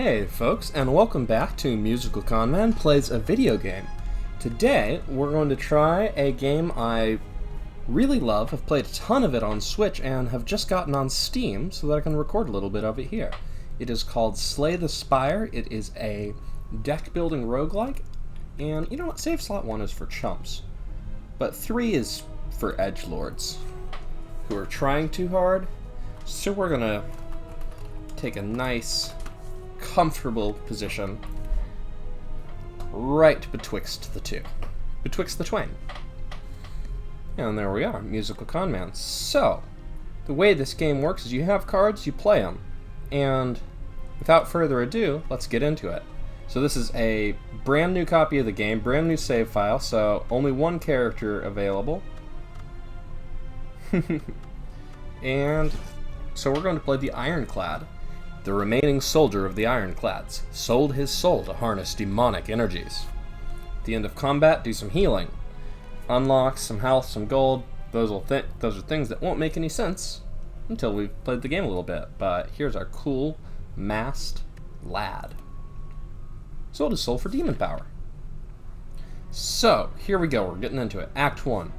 Hey folks, and welcome back to MusicalConman Plays a Video Game. Today, we're going to try a game I really love. I've played a ton of it on Switch and have just gotten on Steam so that I can record a little bit of it here. It is called Slay the Spire. It is a deck-building roguelike, and you know what? Save slot 1 is for chumps, but 3 is for edgelords who are trying too hard. So we're gonna take a nice comfortable position right betwixt the two. Betwixt the twain. And there we are, MusicalConman. So, the way this game works is you have cards, you play them. And without further ado, let's get into it. So this is a brand new copy of the game, brand new save file, so only one character available. And so we're going to play the Ironclad. The remaining soldier of the Ironclads sold his soul to harness demonic energies. At the end of combat, do some healing. Unlock some health, some gold. Those are things that won't make any sense until we've played the game a little bit. But here's our cool, masked lad. Sold his soul for demon power. So, here we go. We're getting into it. Act 1.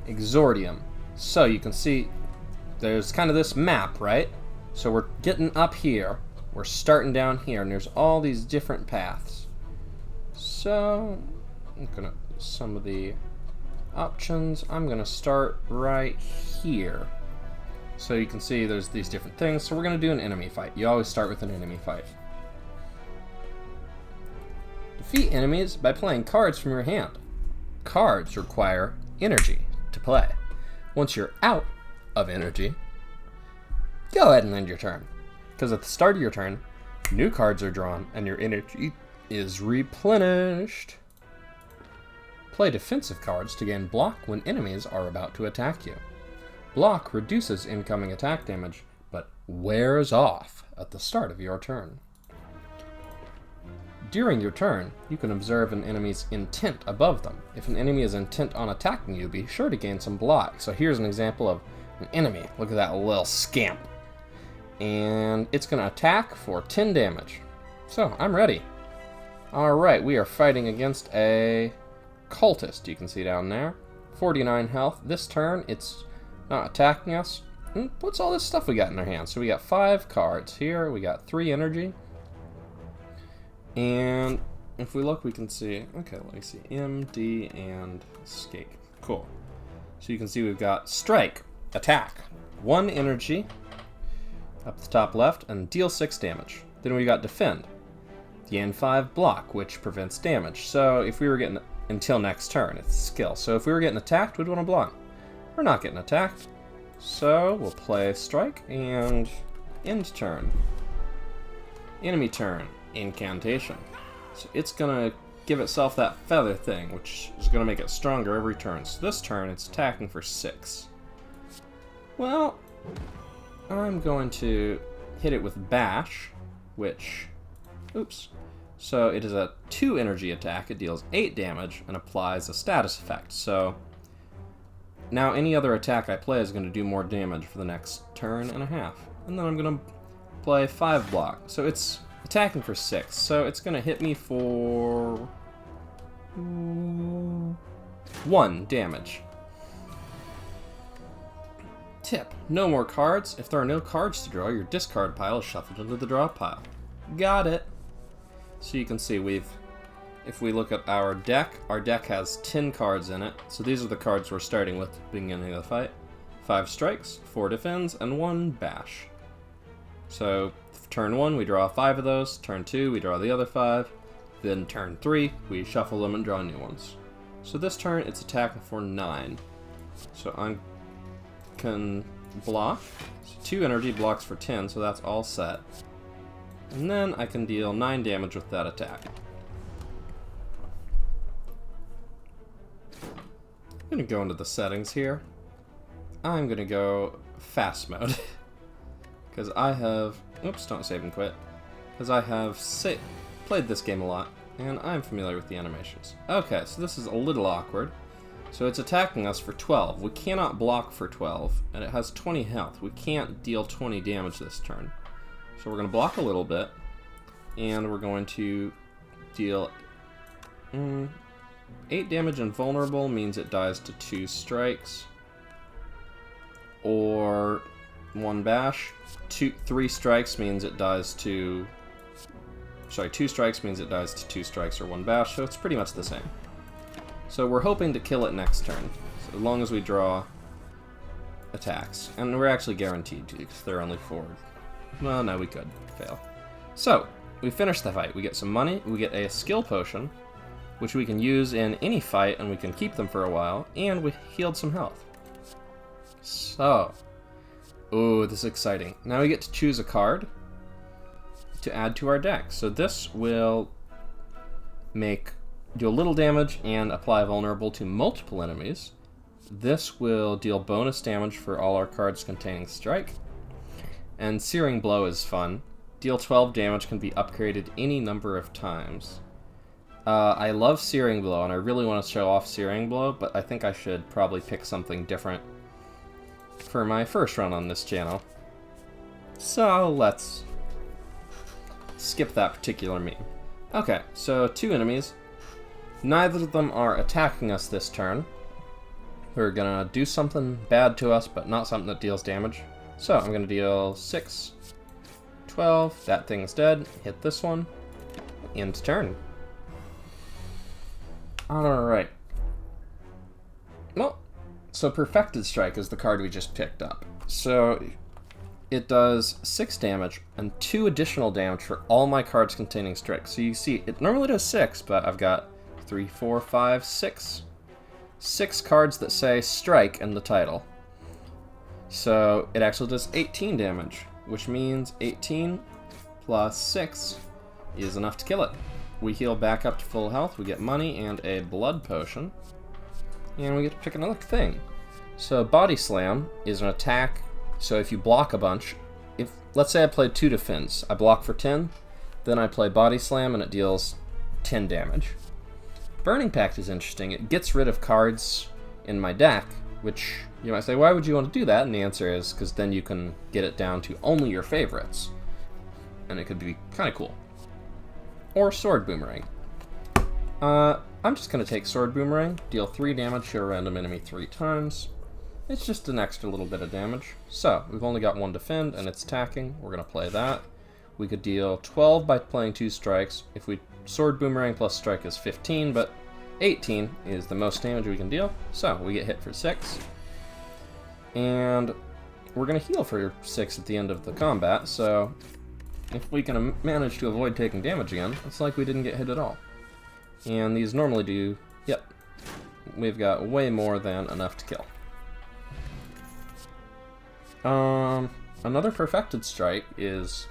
Exordium. So, you can see there's kind of this map, right? So we're getting up here, we're starting down here, and there's all these different paths. So, I'm gonna, some of the options, I'm gonna start right here. So you can see there's these different things, so we're gonna do an enemy fight. You always start with an enemy fight. Defeat enemies by playing cards from your hand. Cards require energy to play. Once you're out of energy, go ahead and end your turn, because at the start of your turn, new cards are drawn and your energy is replenished. Play defensive cards to gain block when enemies are about to attack you. Block reduces incoming attack damage, but wears off at the start of your turn. During your turn, you can observe an enemy's intent above them. If an enemy is intent on attacking you, be sure to gain some block. So here's an example of an enemy. Look at that little scamp. And it's going to attack for 10 damage. So, I'm ready. Alright, we are fighting against a cultist, you can see down there. 49 health. This turn, it's not attacking us. What's all this stuff we got in our hands? So we got 5 cards here. We got 3 energy. And if we look, we can see... Okay, let me see. M, D, and escape. Cool. So you can see we've got strike, attack, 1 energy up the top left, and deal 6 damage. Then we got defend. Gain 5 block, which prevents damage. So if we were getting, until next turn, it's skill. So if we were getting attacked, we'd want to block. We're not getting attacked. So we'll play strike and end turn. Enemy turn, incantation. So it's gonna give itself that feather thing, which is gonna make it stronger every turn. So this turn, it's attacking for 6. Well, I'm going to hit it with Bash, which, oops. So it is a 2 energy attack, it deals 8 damage, and applies a status effect. So now any other attack I play is going to do more damage for the next turn and a half. And then I'm going to play 5 block. So it's attacking for 6, so it's going to hit me for 1 damage. Tip: no more cards. If there are no cards to draw, your discard pile is shuffled into the draw pile. Got it. So you can see if we look at our deck has 10 cards in it. So these are the cards we're starting with at the beginning of the fight. 5 strikes, 4 defends, and 1 bash. So turn 1, we draw 5 of those. Turn 2, we draw the other 5. Then turn 3, we shuffle them and draw new ones. So this turn, it's attacking for 9. So I can block. So 2 energy blocks for 10, so that's all set. And then I can deal 9 damage with that attack. I'm going to go into the settings here. I'm going to go fast mode. Because I have... Oops, don't save and quit. Because I have played this game a lot, and I'm familiar with the animations. Okay, so this is a little awkward. So it's attacking us for 12. We cannot block for 12, and it has 20 health. We can't deal 20 damage this turn. So we're going to block a little bit. and we're going to deal 8 damage invulnerable means it dies to 2 strikes. Or 1 bash. 3 strikes means it dies to... Sorry, 2 strikes means it dies to 2 strikes or 1 bash, so it's pretty much the same. So we're hoping to kill it next turn, so as long as we draw attacks. And we're actually guaranteed to, because they're only 4. Well, no, we could fail. So, we finish the fight. We get some money, we get a skill potion, which we can use in any fight, and we can keep them for a while, and we healed some health. So, ooh, this is exciting. Now we get to choose a card to add to our deck. So this will do a little damage and apply vulnerable to multiple enemies. This will deal bonus damage for all our cards containing strike. And Searing Blow is fun. Deal 12 damage, can be upgraded any number of times. I love Searing Blow, and I really want to show off Searing Blow, but I think I should probably pick something different for my first run on this channel. So let's skip that particular meme. Okay, so 2 enemies. Neither of them are attacking us this turn. We're gonna do something bad to us, but not something that deals damage. So I'm gonna deal 6, 12, that thing's dead, hit this one, end turn. Alright. Well, so Perfected Strike is the card we just picked up. So it does 6 damage and 2 additional damage for all my cards containing strike. So you see, it normally does 6, but I've got 3, 4, 5, 6. 6 cards that say strike in the title. So it actually does 18 damage, which means 18 plus 6 is enough to kill it. We heal back up to full health, we get money and a blood potion, and we get to pick another thing. So Body Slam is an attack, so if you block a bunch, let's say I played 2 defense, I block for 10, then I play Body Slam and it deals 10 damage. Burning Pact is interesting. It gets rid of cards in my deck, which you might say, why would you want to do that? And the answer is because then you can get it down to only your favorites, and it could be kind of cool. Or Sword Boomerang. I'm just going to take Sword Boomerang, deal 3 damage to a random enemy 3 times. It's just an extra little bit of damage. So, we've only got 1 defend, and it's attacking. We're going to play that. We could deal 12 by playing 2 strikes. If we Sword Boomerang plus strike is 15, but 18 is the most damage we can deal. So, we get hit for 6. And we're going to heal for 6 at the end of the combat, so if we can manage to avoid taking damage again, it's like we didn't get hit at all. And these normally do, yep, we've got way more than enough to kill. Another Perfected Strike is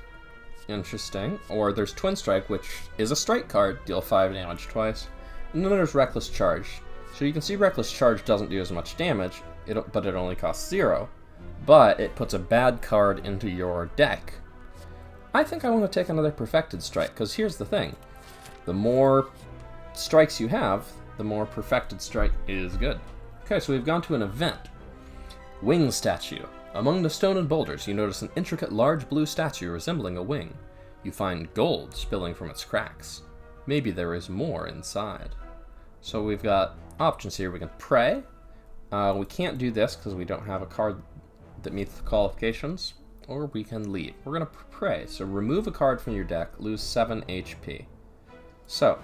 interesting, or there's Twin Strike, which is a strike card, deal 5 damage twice. And then there's Reckless Charge. So you can see Reckless Charge doesn't do as much damage, but it only costs 0. But it puts a bad card into your deck. I think I want to take another Perfected Strike, because here's the thing. The more strikes you have, the more Perfected Strike is good. Okay, so we've gone to an event. Wing Statue. Among the stone and boulders, you notice an intricate large blue statue resembling a wing. You find gold spilling from its cracks. Maybe there is more inside. So we've got options here. We can pray. We can't do this because we don't have a card that meets the qualifications. Or we can leave. We're going to pray. So remove a card from your deck, lose 7 HP. So,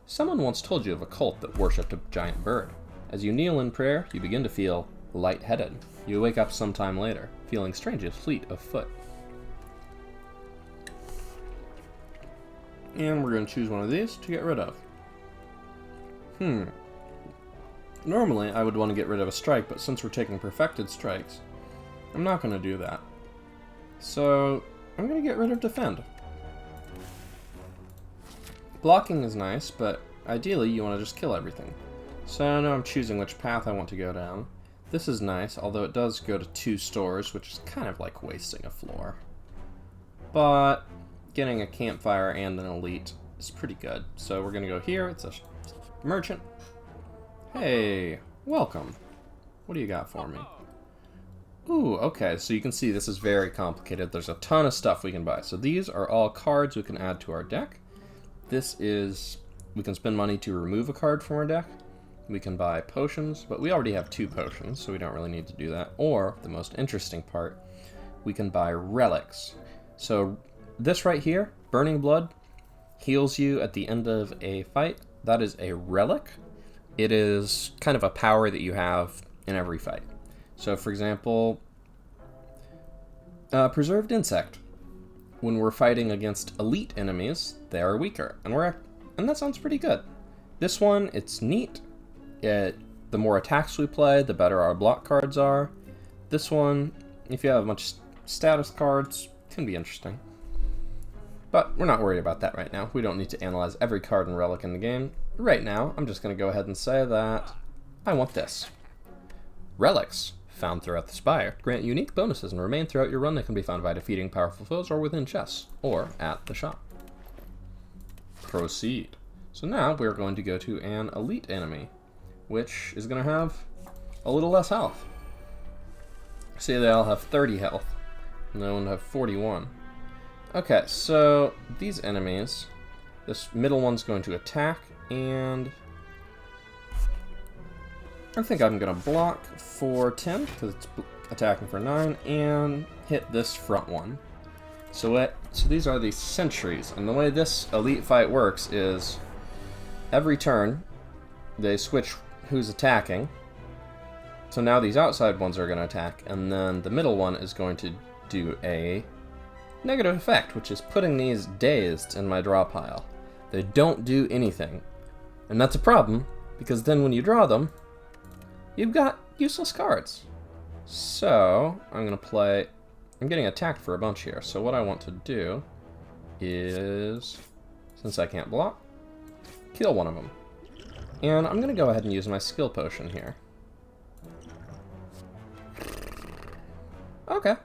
someone once told you of a cult that worshipped a giant bird. As you kneel in prayer, you begin to feel lightheaded. You wake up sometime later, feeling strangely fleet of foot. And we're going to choose one of these to get rid of. Normally, I would want to get rid of a strike, but since we're taking Perfected Strikes, I'm not going to do that. So, I'm going to get rid of Defend. Blocking is nice, but ideally you want to just kill everything. So now I'm choosing which path I want to go down. This is nice, although it does go to 2 stores, which is kind of like wasting a floor. But getting a campfire and an elite is pretty good. So we're going to go here. It's a merchant. Hey, welcome. What do you got for me? Ooh, okay, so you can see this is very complicated. There's a ton of stuff we can buy. So these are all cards we can add to our deck. This is, we can spend money to remove a card from our deck. We can buy potions, but we already have 2 potions, so we don't really need to do that. Or, the most interesting part, we can buy relics. So this right here, Burning Blood, heals you at the end of a fight. That is a relic. It is kind of a power that you have in every fight. So for example, Preserved Insect. When we're fighting against elite enemies, they are weaker, and that sounds pretty good. This one, it's neat. The more attacks we play, the better our block cards are. This one, if you have a bunch of status cards, can be interesting. But we're not worried about that right now. We don't need to analyze every card and relic in the game. Right now, I'm just going to go ahead and say that I want this. Relics, found throughout the Spire, grant unique bonuses and remain throughout your run. They can be found by defeating powerful foes or within chests, or at the shop. Proceed. So now we're going to go to an elite enemy, which is going to have a little less health. See, they all have 30 health, and they only have 41. Okay, so these enemies, this middle one's going to attack, and I think I'm going to block for 10, because it's attacking for 9, and hit this front one. So these are the sentries, and the way this elite fight works is every turn they switch who's attacking. So now these outside ones are going to attack, and then the middle one is going to do a negative effect, which is putting these dazed in my draw pile. They don't do anything. And that's a problem, because then when you draw them, you've got useless cards. So, I'm getting attacked for a bunch here, so what I want to do is, since I can't block, kill one of them. And I'm going to go ahead and use my skill potion here. Okay.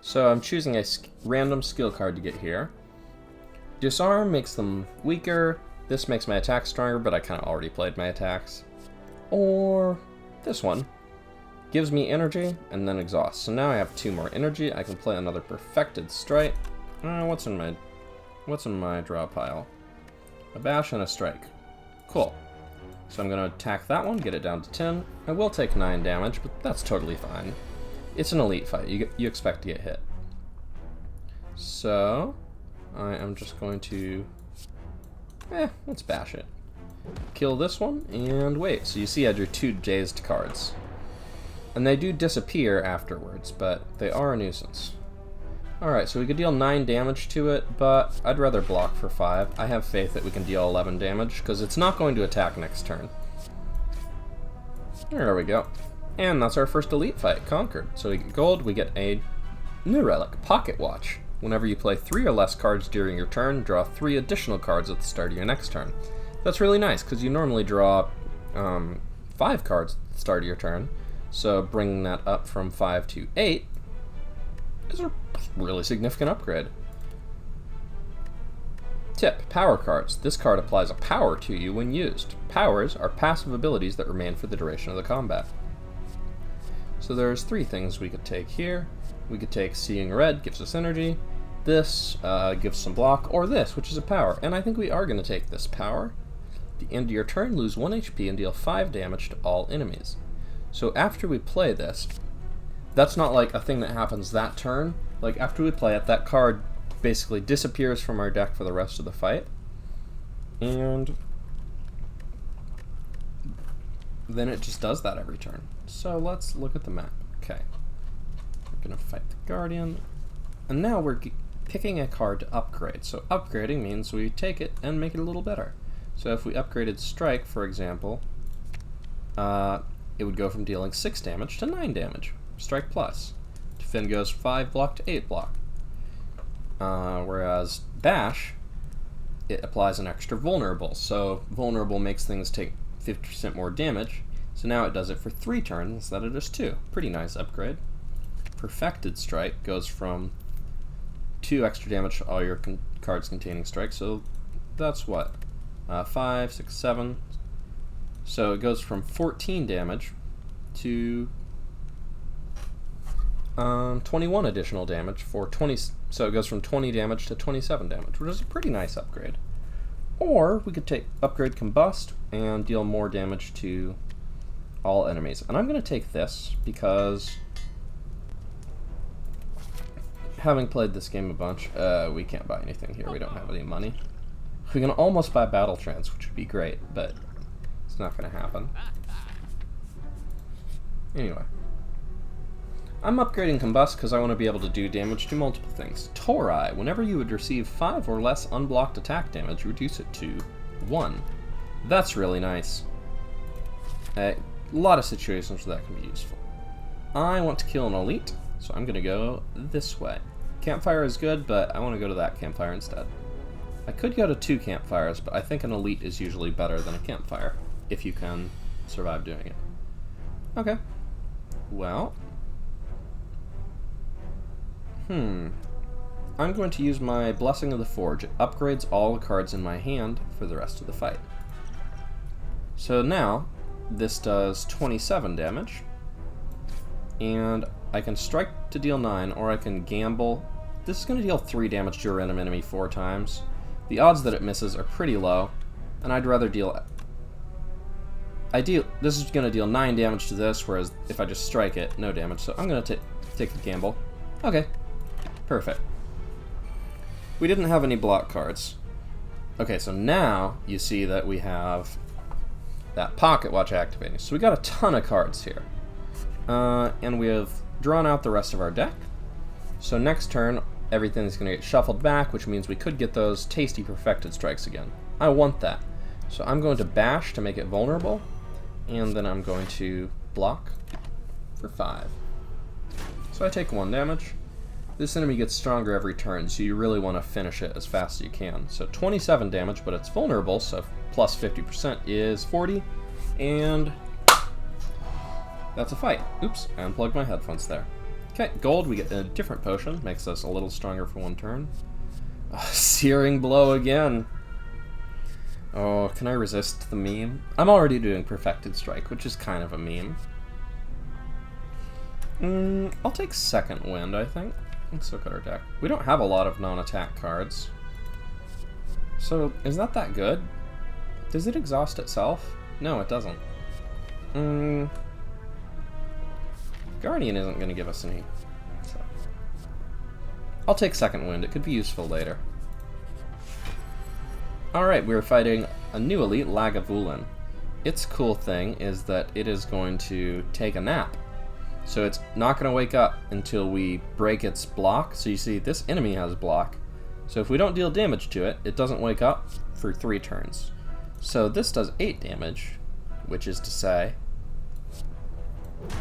So I'm choosing a random skill card to get here. Disarm makes them weaker. This makes my attack stronger, but I kind of already played my attacks. Or this one. Gives me energy and then exhaust. So now I have 2 more energy. I can play another Perfected Strike. What's in my draw pile? A bash and a strike. Cool. So I'm going to attack that one, get it down to 10. I will take 9 damage, but that's totally fine. It's an elite fight. You expect to get hit. So I am just going to let's bash it. Kill this one and wait. So you see I drew 2 dazed cards. And they do disappear afterwards, but they are a nuisance. Alright, so we could deal 9 damage to it, but I'd rather block for 5. I have faith that we can deal 11 damage, because it's not going to attack next turn. There we go. And that's our first elite fight, conquered. So we get gold, we get a new relic, Pocket Watch. Whenever you play 3 or less cards during your turn, draw 3 additional cards at the start of your next turn. That's really nice, because you normally draw 5 cards at the start of your turn. So bringing that up from 5 to 8 is a really significant upgrade. Tip, power cards. This card applies a power to you when used. Powers are passive abilities that remain for the duration of the combat. So there's 3 things we could take here. We could take Seeing Red, gives us energy. This gives some block, or this, which is a power. And I think we are going to take this power. At the end of your turn, lose 1 HP and deal 5 damage to all enemies. So after we play this, that's not like a thing that happens that turn. Like after we play it, that card basically disappears from our deck for the rest of the fight. And then it just does that every turn. So let's look at the map. Okay. We're going to fight the Guardian. And now we're picking a card to upgrade. So upgrading means we take it and make it a little better. So if we upgraded Strike, for example, it would go from dealing 6 damage to 9 damage. Strike plus. Defend goes 5 block to 8 block. Whereas Bash, it applies an extra vulnerable. So vulnerable makes things take 50% more damage. So now it does it for 3 turns instead of just 2. Pretty nice upgrade. Perfected Strike goes from 2 extra damage to all your cards containing strike. So that's what? 5, 6, 7. So it goes from 14 damage to 21 additional damage for 20, so it goes from 20 damage to 27 damage, which is a pretty nice upgrade. Or we could take upgrade Combust and deal more damage to all enemies. And I'm going to take this because, having played this game a bunch, we can't buy anything here. We don't have any money. We can almost buy Battle Trance, which would be great, but it's not going to happen. Anyway. I'm upgrading Combust because I want to be able to do damage to multiple things. Tori, whenever you would receive 5 or less unblocked attack damage, reduce it to 1. That's really nice. A lot of situations where that can be useful. I want to kill an elite, so I'm going to go this way. Campfire is good, but I want to go to that campfire instead. I could go to 2 campfires, but I think an elite is usually better than a campfire, if you can survive doing it. Okay. Well... I'm going to use my Blessing of the Forge. It upgrades all the cards in my hand for the rest of the fight. So now, this does 27 damage, and I can strike to deal 9, or I can gamble. This is going to deal 3 damage to a random enemy 4 times. The odds that it misses are pretty low, and I'd rather deal... This is going to deal 9 damage to this, whereas if I just strike it, no damage, so I'm going to take the gamble. Okay. Perfect. We didn't have any block cards. Okay, so now you see that we have that pocket watch activating. So we got a ton of cards here. And we have drawn out the rest of our deck. So next turn, everything's going to get shuffled back, which means we could get those tasty perfected strikes again. I want that. So I'm going to bash to make it vulnerable, and then I'm going to block for 5. So I take 1 damage. This enemy gets stronger every turn, so you really want to finish it as fast as you can. So 27 damage, but it's vulnerable, so plus 50% is 40, and that's a fight. Oops, I unplugged my headphones there. Okay, gold, we get a different potion, makes us a little stronger for 1 turn. Searing Blow again. Oh, can I resist the meme? I'm already doing Perfected Strike, which is kind of a meme. I'll take Second Wind, I think. Let's look at our deck. We don't have a lot of non-attack cards. So, is that good? Does it exhaust itself? No, it doesn't. Guardian isn't going to give us any. So. I'll take Second Wind. It could be useful later. Alright, we're fighting a new elite, Lagavulin. Its cool thing is that it is going to take a nap. So it's not going to wake up until we break its block. So you see, this enemy has block. So if we don't deal damage to it, it doesn't wake up for 3 turns. So this does 8 damage, which is to say,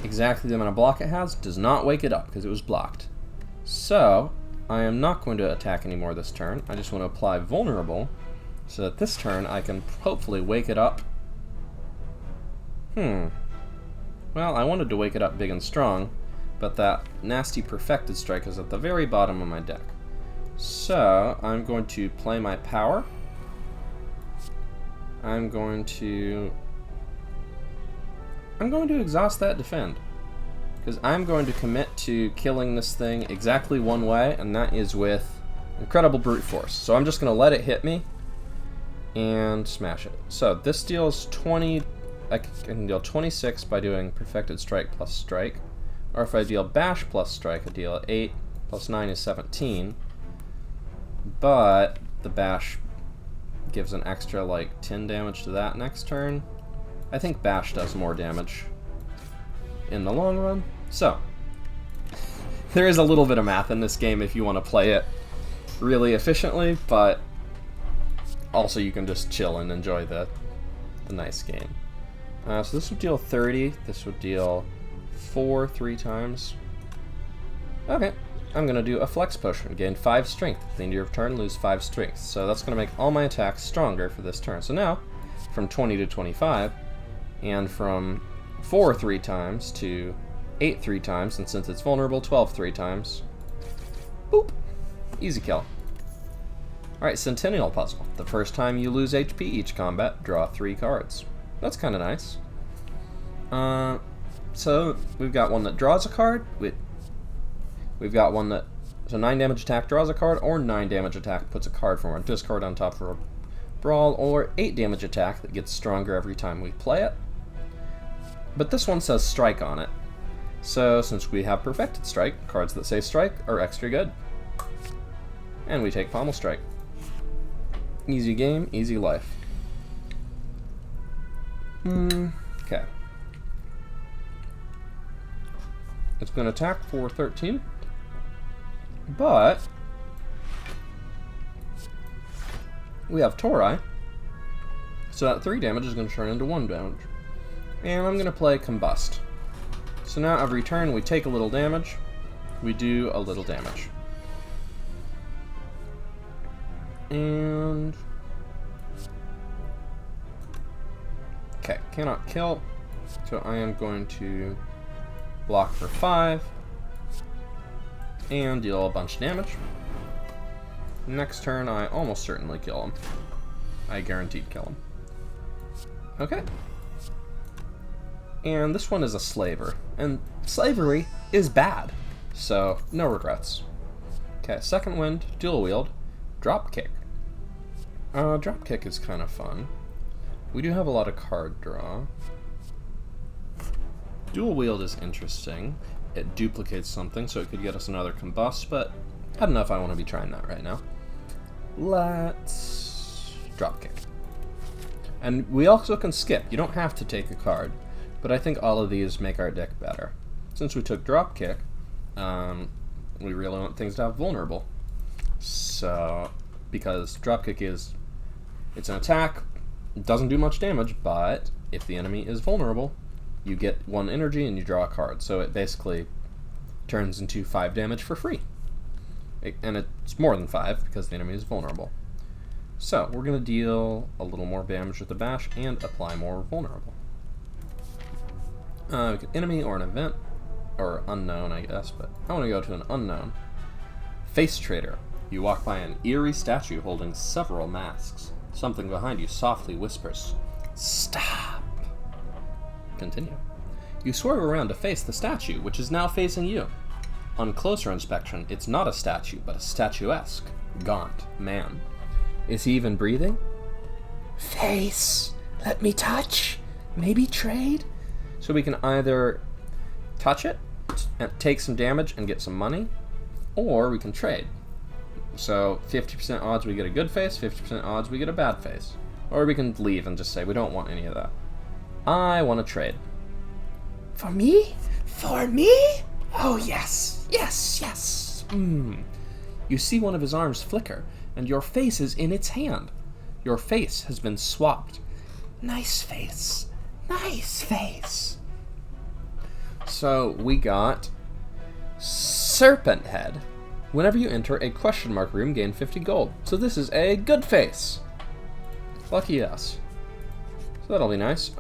exactly the amount of block it has does not wake it up because it was blocked. So I am not going to attack anymore this turn. I just want to apply Vulnerable so that this turn I can hopefully wake it up. Well, I wanted to wake it up big and strong, but that nasty Perfected Strike is at the very bottom of my deck. So, I'm going to play my power. I'm going to exhaust that defend. Because I'm going to commit to killing this thing exactly one way, and that is with Incredible Brute Force. So I'm just going to let it hit me and smash it. So this deals 20... I can deal 26 by doing Perfected Strike plus Strike. Or if I deal Bash plus Strike, I deal 8 plus 9 is 17. But the Bash gives an extra like 10 damage to that next turn. I think Bash does more damage in the long run. So, there is a little bit of math in this game if you want to play it really efficiently, but also you can just chill and enjoy the nice game. So this would deal 30, this would deal 4 3 times. Okay, I'm going to do a Flex Potion, gain 5 strength. At the end of your turn, lose 5 strength. So that's going to make all my attacks stronger for this turn. So now, from 20 to 25, and from 4 3 times to 8 3 times, and since it's vulnerable, 12 3 times. Boop! Easy kill. Alright, Centennial Puzzle. The first time you lose HP each combat, draw 3 cards. That's kind of nice. So, we've got one that draws a card. We've got one that, so 9 damage attack draws a card, or 9 damage attack puts a card from our discard on top for a brawl, or 8 damage attack that gets stronger every time we play it. But this one says strike on it. So since we have perfected strike, cards that say strike are extra good. And we take pommel strike. Easy game, easy life. Okay. It's going to attack for 13. But we have Tori, so that 3 damage is going to turn into 1 damage. And I'm going to play Combust. So now every turn we take a little damage, we do a little damage. And okay, cannot kill, so I am going to block for 5 and deal a bunch of damage. Next turn I almost certainly kill him. I guaranteed kill him. Okay. And this one is a slaver, and slavery is bad, so no regrets. Okay, second wind, dual wield, drop kick. Drop kick is kind of fun. We do have a lot of card draw. Dual wield is interesting. It duplicates something, so it could get us another combust, but I don't know if I want to be trying that right now. Let's drop kick. And we also can skip. You don't have to take a card, but I think all of these make our deck better. Since we took drop kick, we really want things to have vulnerable. So, because drop kick is, it's an attack, it doesn't do much damage, but if the enemy is vulnerable, you get 1 energy and you draw a card. So it basically turns into 5 damage for free. And it's more than 5 because the enemy is vulnerable. So we're going to deal a little more damage with the bash and apply more vulnerable. Enemy or an event, or unknown I guess, but I want to go to an unknown. Face Trader. You walk by an eerie statue holding several masks. Something behind you softly whispers, "Stop." Continue. You swerve around to face the statue, which is now facing you. On closer inspection, it's not a statue, but a statuesque, gaunt man. Is he even breathing? Face, let me touch. Maybe trade? So we can either touch it, and take some damage and get some money, or we can trade. So 50% odds we get a good face, 50% odds we get a bad face. Or we can leave and just say we don't want any of that. I want to trade. For me? For me? Oh yes, yes, yes. You see one of his arms flicker, and your face is in its hand. Your face has been swapped. Nice face. Nice face. So we got Serpent Head. Whenever you enter a question mark room, gain 50 gold. So this is a good face. Lucky us. So that'll be nice.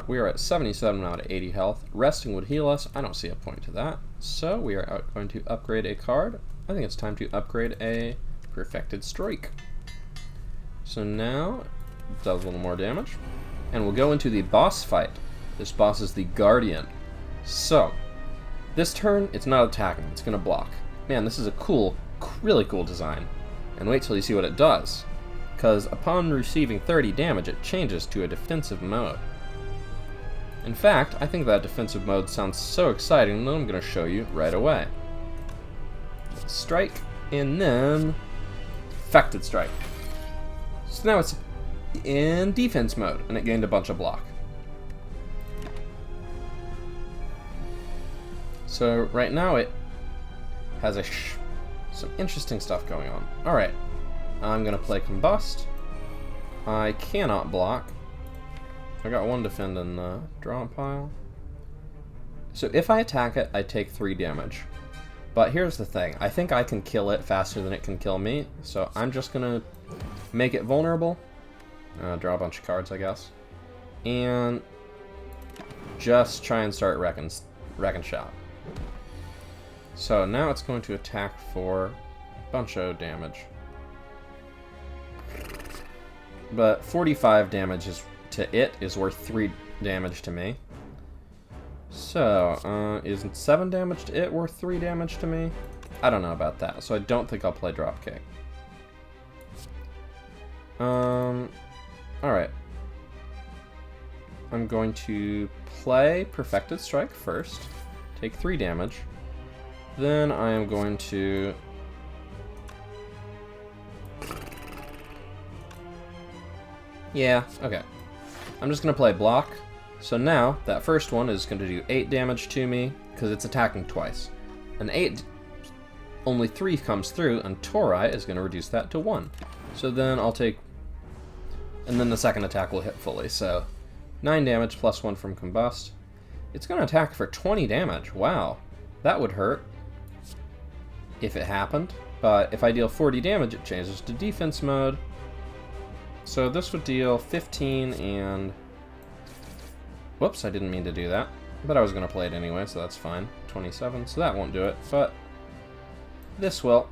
We are at 77 out of 80 health. Resting would heal us. I don't see a point to that. So we are going to upgrade a card. I think it's time to upgrade a Perfected Strike. So now it does a little more damage. And we'll go into the boss fight. This boss is the Guardian. So, this turn, it's not attacking. It's going to block. Man, this is a cool, really cool design. And wait till you see what it does. Because upon receiving 30 damage, it changes to a defensive mode. In fact, I think that defensive mode sounds so exciting that I'm going to show you right away. Strike, and then Perfected Strike. So now it's in defense mode, and it gained a bunch of block. So right now it has some interesting stuff going on. Alright, I'm going to play Combust. I cannot block. I got 1 defend in the draw pile. So if I attack it, I take 3 damage. But here's the thing. I think I can kill it faster than it can kill me. So I'm just going to make it vulnerable. Draw a bunch of cards, I guess. And just try and start wrecking shop. So now it's going to attack for a bunch of damage. But 45 damage to it is worth 3 damage to me. So, isn't 7 damage to it worth 3 damage to me? I don't know about that, so I don't think I'll play Dropkick. Alright. I'm going to play Perfected Strike first, take 3 damage. Then I am going to... Yeah, okay. I'm just going to play Block. So now, that first one is going to do 8 damage to me, because it's attacking twice. And 8, only 3 comes through, and Torai is going to reduce that to 1. So then I'll take... And then the second attack will hit fully, so 9 damage plus 1 from Combust. It's going to attack for 20 damage. Wow, that would hurt if it happened. But if I deal 40 damage, it changes to defense mode. So this would deal 15 and... Whoops, I didn't mean to do that. But I was going to play it anyway, so that's fine. 27, so that won't do it, but this will.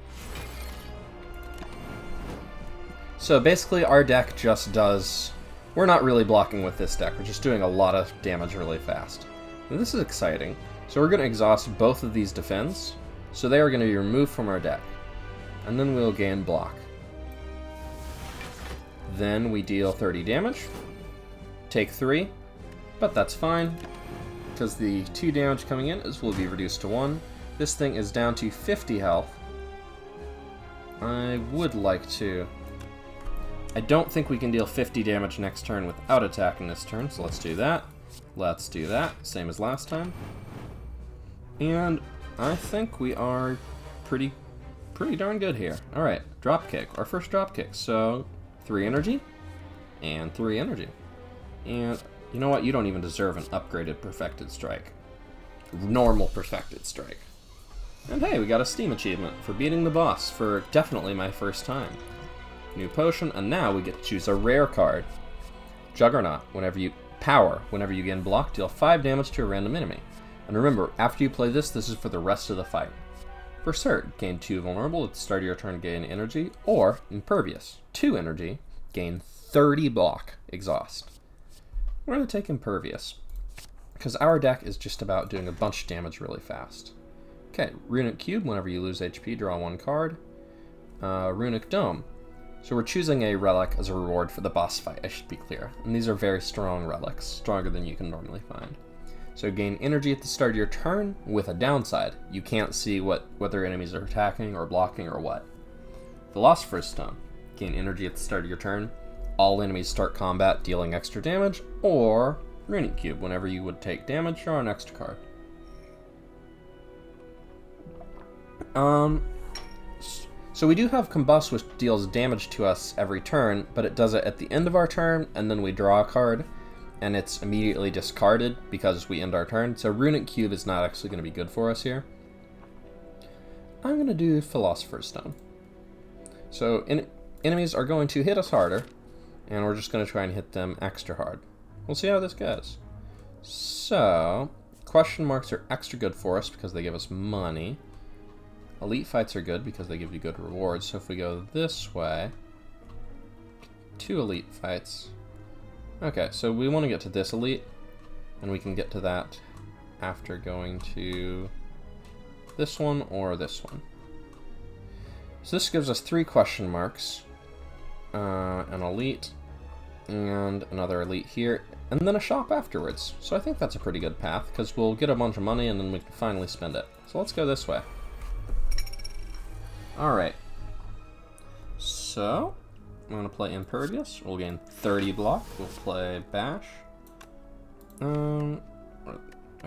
So basically our deck just does... We're not really blocking with this deck, we're just doing a lot of damage really fast. And this is exciting. So we're going to exhaust both of these defense, so they are going to be removed from our deck. And then we'll gain block. Then we deal 30 damage, take 3, but that's fine, because the 2 damage coming in will be reduced to 1. This thing is down to 50 health. I would like to... I don't think we can deal 50 damage next turn without attacking this turn, so let's do that. Let's do that, same as last time. And I think we are pretty darn good here. Alright, Dropkick, our first Dropkick. So, 3 energy, and 3 energy. And you know what, you don't even deserve an upgraded Perfected Strike. Normal Perfected Strike. And hey, we got a Steam achievement for beating the boss for definitely my first time. New potion, and now we get to choose a rare card. Juggernaut, whenever you gain block, deal 5 damage to a random enemy. And remember, after you play this is for the rest of the fight. Berserk, gain 2 vulnerable at the start of your turn, gain energy, or Impervious, 2 energy, gain 30 block, exhaust. We're going to take Impervious, because our deck is just about doing a bunch of damage really fast. Okay, Runic Cube, whenever you lose HP, draw 1 card. Runic Dome. So we're choosing a relic as a reward for the boss fight, I should be clear. And these are very strong relics, stronger than you can normally find. So gain energy at the start of your turn with a downside. You can't see whether enemies are attacking or blocking or what. Philosopher's Stone. Gain energy at the start of your turn. All enemies start combat dealing extra damage, or Runic Cube. Whenever you would take damage, draw an extra card. So we do have Combust, which deals damage to us every turn, but it does it at the end of our turn, and then we draw a card, and it's immediately discarded because we end our turn. So Runic Cube is not actually going to be good for us here. I'm going to do Philosopher's Stone. So enemies are going to hit us harder, and we're just going to try and hit them extra hard. We'll see how this goes. So, question marks are extra good for us because they give us money. Elite fights are good because they give you good rewards. So if we go this way, 2 elite fights. Okay, so we want to get to this elite, and we can get to that after going to this one or this one. So this gives us 3 question marks, an elite, and another elite here, and then a shop afterwards. So I think that's a pretty good path, because we'll get a bunch of money and then we can finally spend it. So let's go this way. Alright, so I'm going to play Impervious. We'll gain 30 block. We'll play Bash. I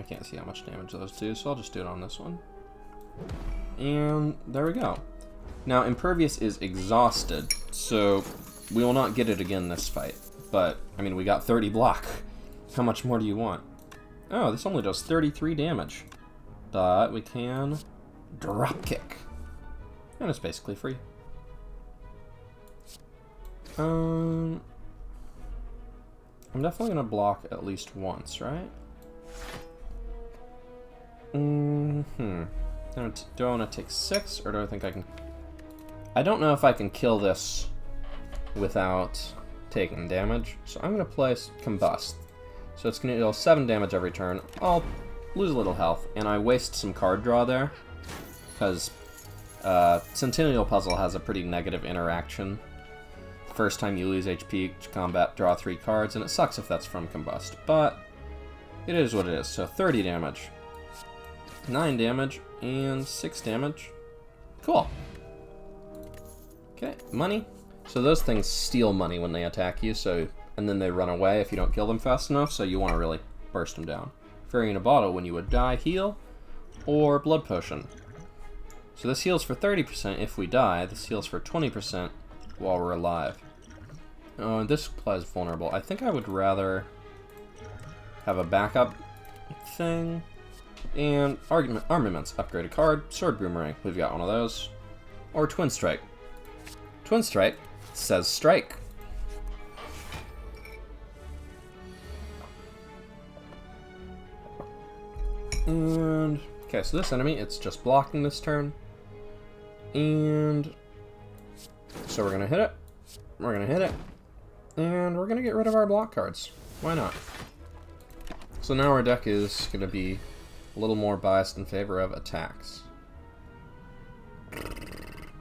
can't see how much damage those do, so I'll just do it on this one. And there we go. Now, Impervious is exhausted, so we will not get it again this fight. But, I mean, we got 30 block. How much more do you want? Oh, this only does 33 damage. But we can Dropkick. And it's basically free. I'm definitely gonna block at least once, right? Do I want to take 6, or do I think I can... I don't know if I can kill this without taking damage, so I'm gonna play Combust. So it's gonna deal 7 damage every turn. I'll lose a little health, and I waste some card draw there, because Centennial Puzzle has a pretty negative interaction. First time you lose HP to combat, draw 3 cards, and it sucks if that's from Combust, but it is what it is. So 30 damage, 9 damage, and 6 damage. Cool. Okay, money. So those things steal money when they attack you, and then they run away if you don't kill them fast enough, so you want to really burst them down. Fairy in a bottle, when you would die, heal, or blood potion. So this heals for 30% if we die, this heals for 20% while we're alive. Oh, and this applies vulnerable. I think I would rather have a backup thing. And armaments, upgraded card, sword boomerang, we've got one of those. Or twin strike. Twin strike says strike. And okay, so this enemy, it's just blocking this turn. And so we're gonna hit it. We're gonna hit it. And we're gonna get rid of our block cards. Why not? So now our deck is gonna be a little more biased in favor of attacks.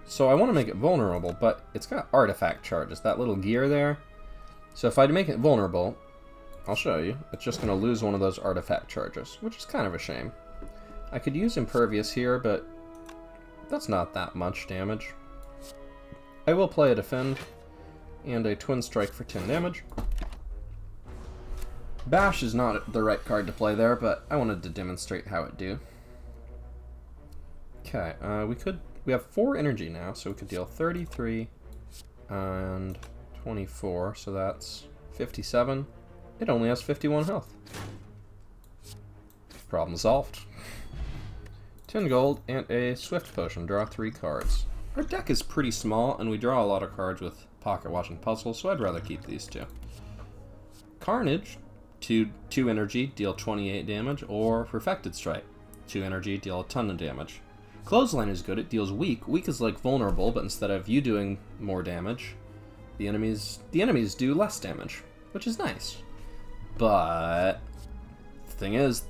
So I want to make it vulnerable, but it's got artifact charges, that little gear there. So if I make it vulnerable, I'll show you, it's just going to lose one of those artifact charges, which is kind of a shame. I could use Impervious here, but that's not that much damage. I will play a Defend and a Twin Strike for 10 damage. Bash is not the right card to play there, but I wanted to demonstrate how it do. Okay, we have 4 energy now, so we could deal 33 and 24, so that's 57. It only has 51 health. Problem solved. 10 gold and a Swift Potion. Draw 3 cards. Our deck is pretty small, and we draw a lot of cards with Pocket Watch and Puzzle, so I'd rather keep these 2. Carnage, 2 energy, deal 28 damage, or Perfected Strike, 2 energy, deal a ton of damage. Clothesline is good, it deals weak. Weak is like vulnerable, but instead of you doing more damage, the enemies do less damage, which is nice. But the thing is,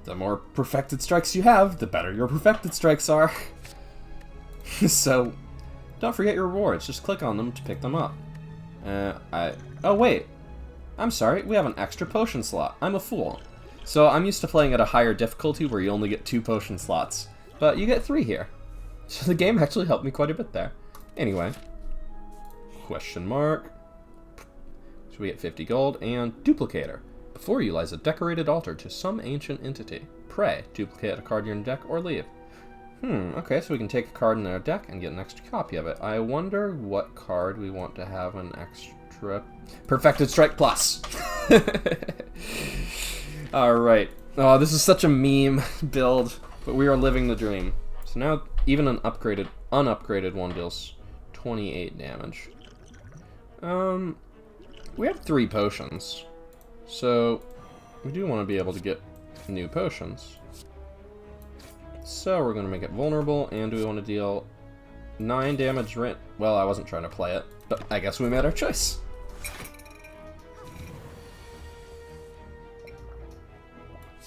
the more perfected strikes you have, the better your perfected strikes are. So don't forget your rewards, just click on them to pick them up. Oh wait, I'm sorry, we have an extra potion slot. I'm a fool. So I'm used to playing at a higher difficulty where you only get 2 potion slots. But you get 3 here. So the game actually helped me quite a bit there. Anyway. Question mark. So we get 50 gold and Duplicator. Before you lies a decorated altar to some ancient entity. Pray, duplicate a card in your deck or leave. Okay, so we can take a card in our deck and get an extra copy of it. I wonder what card we want to have an extra... Perfected Strike Plus! Alright. Oh, this is such a meme build. But we are living the dream. So now, even an unupgraded one deals 28 damage. We have 3 potions. So, we do want to be able to get new potions. So, we're going to make it vulnerable, and we want to deal 9 damage well, I wasn't trying to play it, but I guess we made our choice.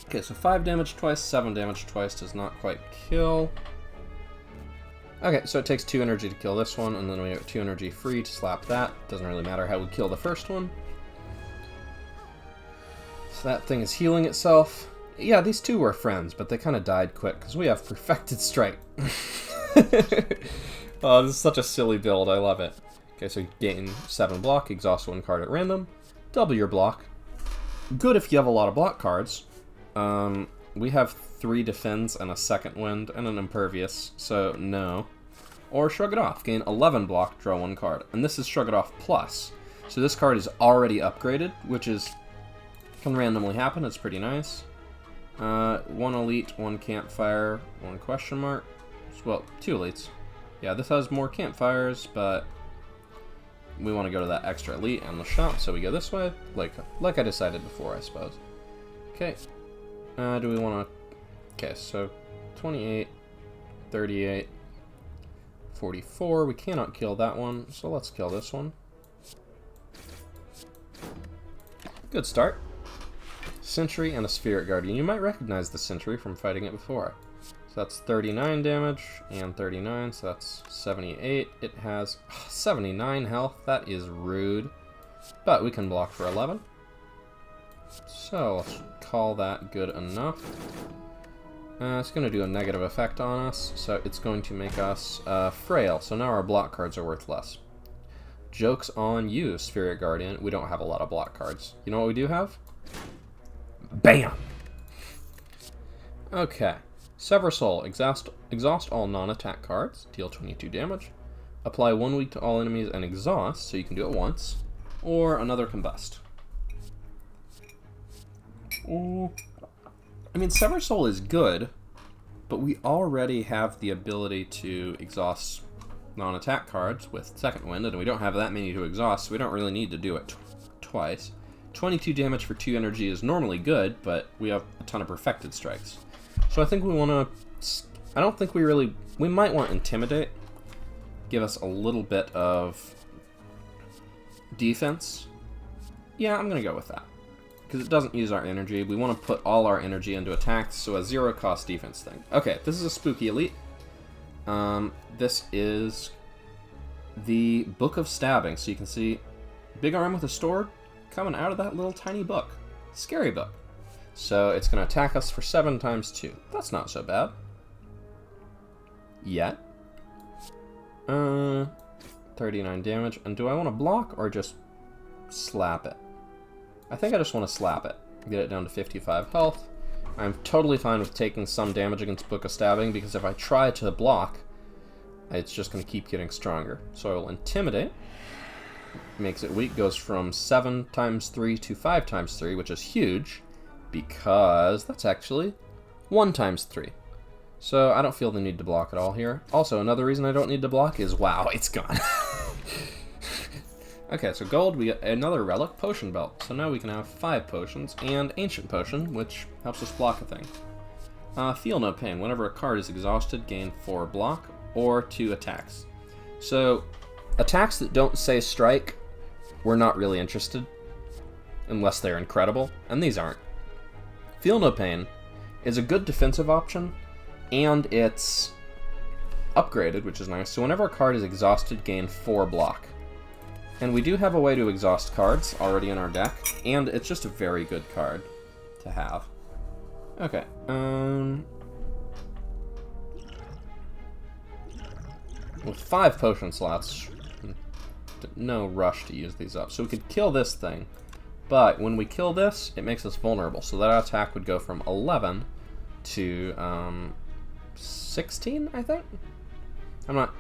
Okay, so 5 damage twice, 7 damage twice does not quite kill. Okay, so it takes 2 energy to kill this one, and then we have 2 energy free to slap that. Doesn't really matter how we kill the first one. So that thing is healing itself. Yeah, these 2 were friends, but they kind of died quick, because we have Perfected Strike. Oh, this is such a silly build, I love it. Okay, so you gain 7 block, exhaust 1 card at random, double your block. Good if you have a lot of block cards. We have 3 defends and a second wind and an impervious, so no. Or Shrug It Off, gain 11 block, draw 1 card. And this is Shrug It Off Plus. So this card is already upgraded, which can randomly happen, it's pretty nice. 1 elite, 1 campfire, 1 question mark. Well, 2 elites. Yeah, this has more campfires, but we want to go to that extra elite and the shop, so we go this way, like I decided before, I suppose. Okay. Do we want to... Okay, so 28, 38, 44. We cannot kill that one, so let's kill this one. Good start. Sentry and a Spirit Guardian. You might recognize the Sentry from fighting it before. So that's 39 damage and 39, so that's 78. It has 79 health. That is rude. But we can block for 11. So let's call that good enough. It's going to do a negative effect on us, so it's going to make us frail. So now our block cards are worth less. Joke's on you, Spirit Guardian. We don't have a lot of block cards. You know what we do have? Bam! Okay. Sever Soul. Exhaust all non-attack cards. Deal 22 damage. Apply 1 weak to all enemies and exhaust, so you can do it once. Or another Combust. I mean, Sever Soul is good, but we already have the ability to exhaust non-attack cards with Second Wind, and we don't have that many to exhaust, so we don't really need to do it twice. 22 damage for 2 energy is normally good, but we have a ton of Perfected Strikes. So I think we want to... I don't think we really... We might want Intimidate. Give us a little bit of defense. Yeah, I'm going to go with that. Because it doesn't use our energy. We want to put all our energy into attacks, so a 0-cost defense thing. Okay, this is a Spooky Elite. This is the Book of Stabbing. So you can see big arm with a sword coming out of that little tiny book. Scary book. So it's going to attack us for 7 times 2. That's not so bad. Yet. 39 damage. And do I want to block or just slap it? I think I just want to slap it. Get it down to 55 health. I'm totally fine with taking some damage against Book of Stabbing, because if I try to block, it's just going to keep getting stronger. So I will Intimidate. Makes it weak. Goes from 7 times 3 to 5 times 3, which is huge, because that's actually 1 times 3. So I don't feel the need to block at all here. Also, another reason I don't need to block is, wow, it's gone. Okay, so gold, we get another relic potion belt. So now we can have 5 potions and ancient potion, which helps us block a thing. Feel no pain. Whenever a card is exhausted, gain 4 block or 2 attacks. So attacks that don't say strike, we're not really interested, unless they're incredible, and these aren't. Feel no pain is a good defensive option, and it's upgraded, which is nice. So whenever a card is exhausted, gain 4 block. And we do have a way to exhaust cards already in our deck, and it's just a very good card to have. Okay, with 5 potion slots, no rush to use these up. So we could kill this thing, but when we kill this, it makes us vulnerable. So that attack would go from 11 to 16, I think? I'm not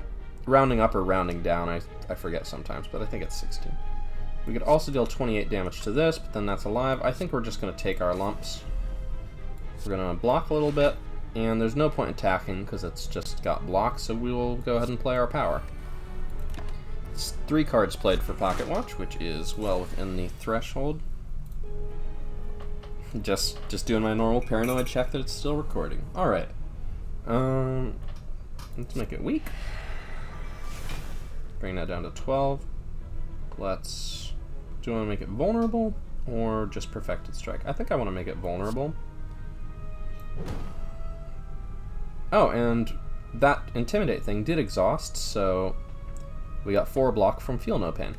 rounding up or rounding down, I forget sometimes, but I think it's 16. We could also deal 28 damage to this, but then that's alive. I think we're just going to take our lumps. We're going to block a little bit, and there's no point attacking because it's just got blocked, so we will go ahead and play our power. It's 3 cards played for Pocket Watch, which is well within the threshold. Just doing my normal paranoid check that it's still recording. Alright. Let's make it weak. Bring that down to 12. Do I want to make it vulnerable or just Perfected Strike? I think I want to make it vulnerable. Oh, and that Intimidate thing did exhaust, so we got 4 block from Feel No Pain,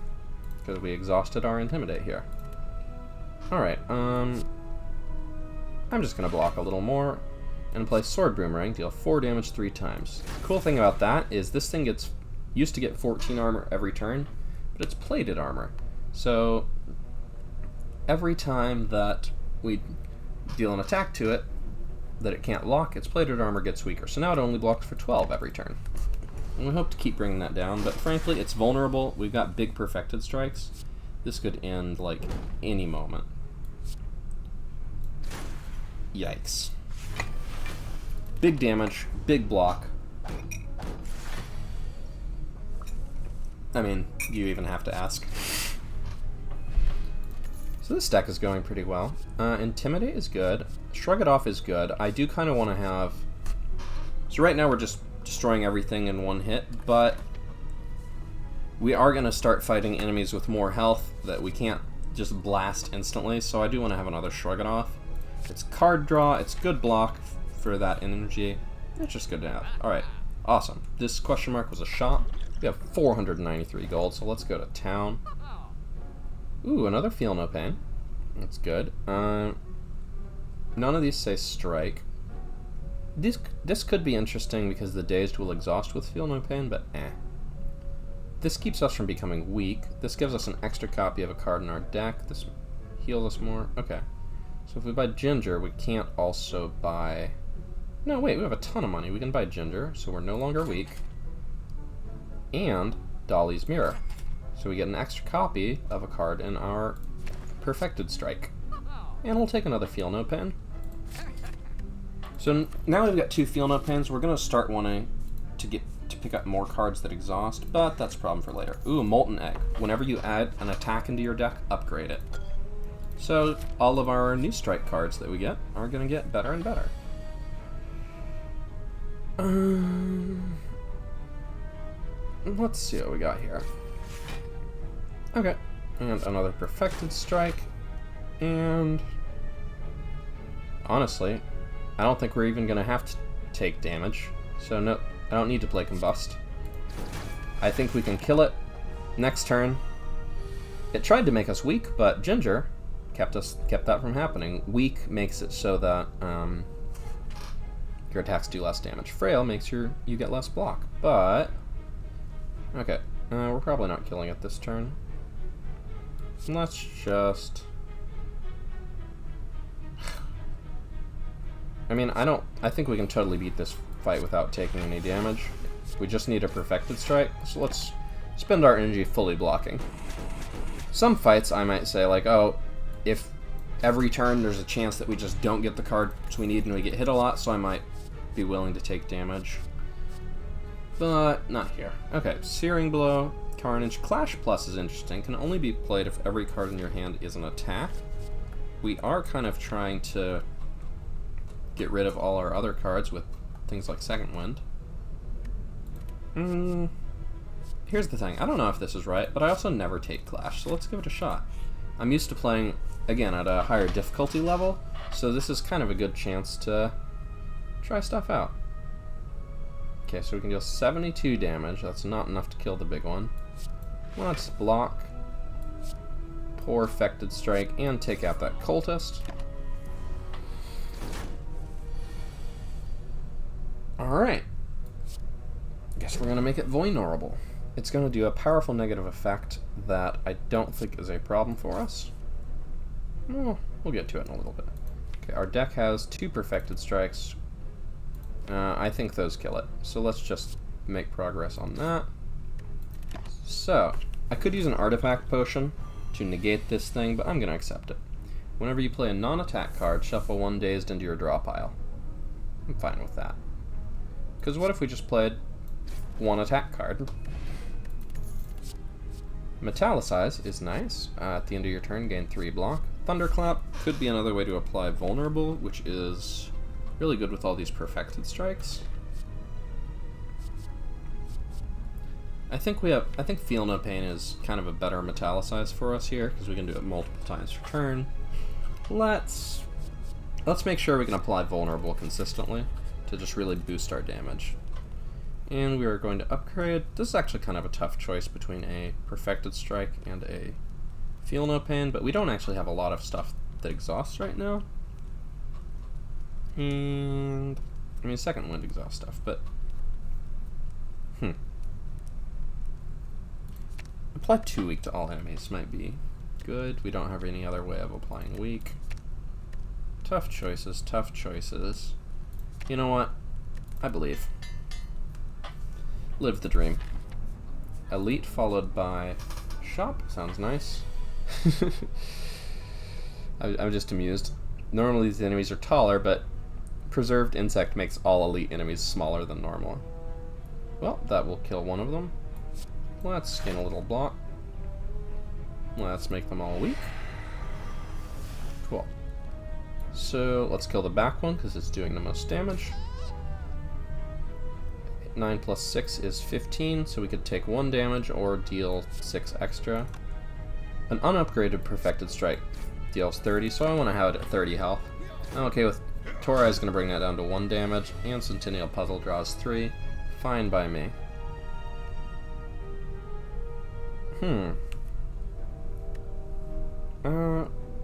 because we exhausted our Intimidate here. Alright, I'm just going to block a little more and play Sword Boomerang, deal 4 damage 3 times. The cool thing about that is this thing used to get 14 armor every turn, but it's plated armor. So every time that we deal an attack to it that it can't lock, its plated armor gets weaker. So now it only blocks for 12 every turn. And we hope to keep bringing that down, but frankly, it's vulnerable. We've got big Perfected Strikes. This could end, like, any moment. Yikes. Big damage, big block. I mean, you even have to ask. So this deck is going pretty well. Intimidate is good. Shrug It Off is good. I do kind of want to have... So right now we're just destroying everything in one hit, but we are going to start fighting enemies with more health that we can't just blast instantly, so I do want to have another Shrug It Off. It's card draw, it's good block for that energy. That's just good to have. Alright, awesome. This question mark was a shot. We have 493 gold, so let's go to town. Ooh, another Feel No Pain. That's good. None of these say strike. This could be interesting because the dazed will exhaust with Feel No Pain, but eh. This keeps us from becoming weak. This gives us an extra copy of a card in our deck. This heals us more. Okay. So if we buy Ginger, we can't also buy... No, wait, we have a ton of money. We can buy Ginger, so we're no longer weak. And Dolly's Mirror. So we get an extra copy of a card in our Perfected Strike. And we'll take another Feel No Pain. So now we've got 2 Feel No Pains. We're going to start wanting to pick up more cards that exhaust, but that's a problem for later. Ooh, Molten Egg. Whenever you add an attack into your deck, upgrade it. So all of our new strike cards that we get are going to get better and better. Let's see what we got here. Okay, and another Perfected Strike, and honestly, I don't think we're even going to have to take damage, so no, I don't need to play Combust. I think we can kill it next turn. It tried to make us weak, but Ginger kept that from happening. Weak makes it so that your attacks do less damage. Frail makes you get less block, but okay, we're probably not killing it this turn. Let's just... I mean, I think we can totally beat this fight without taking any damage. We just need a Perfected Strike, so let's spend our energy fully blocking. Some fights I might say, like, oh, if every turn there's a chance that we just don't get the cards we need and we get hit a lot, so I might be willing to take damage. But not here. Okay, Searing Blow, Carnage. Clash Plus is interesting. Can only be played if every card in your hand is an attack. We are kind of trying to get rid of all our other cards with things like Second Wind. Here's the thing. I don't know if this is right, but I also never take Clash, so let's give it a shot. I'm used to playing, again, at a higher difficulty level, so this is kind of a good chance to try stuff out. Okay, so we can deal 72 damage. That's not enough to kill the big one. Let's block, Perfected Strike, and take out that Cultist. Alright. Guess we're going to make it vulnerable. It's going to do a powerful negative effect that I don't think is a problem for us. Well, we'll get to it in a little bit. Okay, our deck has 2 Perfected Strikes. I think those kill it. So let's just make progress on that. So, I could use an Artifact Potion to negate this thing, but I'm going to accept it. Whenever you play a non-attack card, shuffle 1 Dazed into your draw pile. I'm fine with that. Because what if we just played 1 attack card? Metallicize is nice. At the end of your turn, gain 3 block. Thunderclap could be another way to apply Vulnerable, which is really good with all these Perfected Strikes. I think Feel No Pain is kind of a better Metallicize for us here, because we can do it multiple times per turn. Let's make sure we can apply Vulnerable consistently to just really boost our damage. And we are going to upgrade. This is actually kind of a tough choice between a Perfected Strike and a Feel No Pain, but we don't actually have a lot of stuff that exhausts right now. And I mean, Second Wind exhausts stuff, but apply 2 weak to all enemies might be good. We don't have any other way of applying weak. Tough choices, tough choices. You know what? I believe. Live the dream. Elite followed by Shop. Sounds nice. I'm just amused. Normally these enemies are taller, but Preserved Insect makes all elite enemies smaller than normal. Well, that will kill one of them. Let's gain a little block. Let's make them all weak. Cool. So let's kill the back one because it's doing the most damage. 9 plus 6 is 15, so we could take 1 damage or deal 6 extra. An unupgraded Perfected Strike deals 30, so I want to have it at 30 health. I'm okay with Tori is going to bring that down to 1 damage, and Centennial Puzzle draws 3. Fine by me.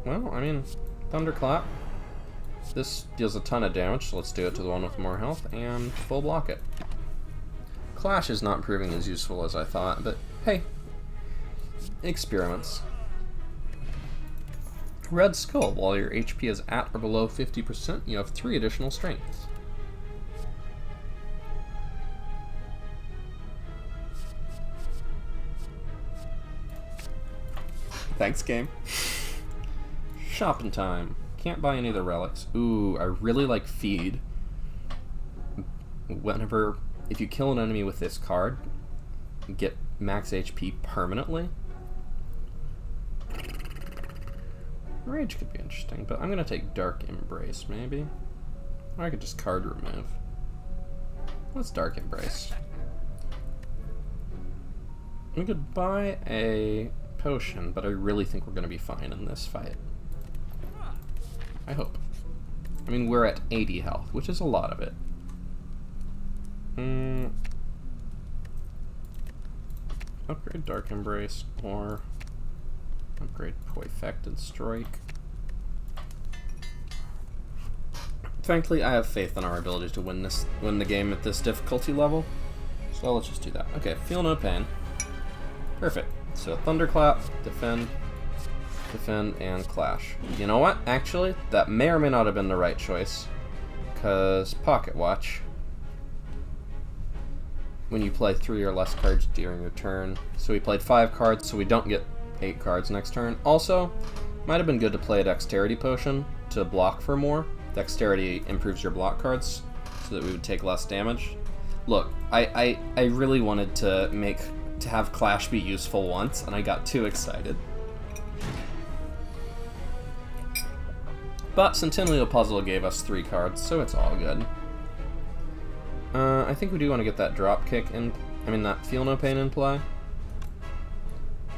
Well, I mean, Thunderclap. This deals a ton of damage, so let's do it to the one with more health, and full block it. Clash is not proving as useful as I thought, but hey, experiments. Red Skull. While your HP is at or below 50%, you have 3 additional strengths. Thanks, game. Shopping time. Can't buy any of the relics. Ooh, I really like Feed. If you kill an enemy with this card, you get max HP permanently. Rage could be interesting, but I'm gonna take Dark Embrace, maybe? Or I could just card remove. Let's Dark Embrace. We could buy a potion, but I really think we're gonna be fine in this fight. I hope. I mean, we're at 80 health, which is a lot of it. Upgrade Dark Embrace, or upgrade Poifected Strike. Frankly, I have faith in our ability to win the game at this difficulty level. So let's just do that. Okay, Feel No Pain. Perfect. So Thunderclap, defend, and Clash. You know what? Actually, that may or may not have been the right choice, because Pocket Watch, when you play 3 or less cards during your turn. So we played 5 cards, so we don't get 8 cards next turn. Also, might have been good to play a Dexterity Potion to block for more. Dexterity improves your block cards, so that we would take less damage. Look, I really wanted to have Clash be useful once, and I got too excited. But Centennial Puzzle gave us 3 cards, so it's all good. I think we do want to get that drop kick in, that Feel No Pain in play.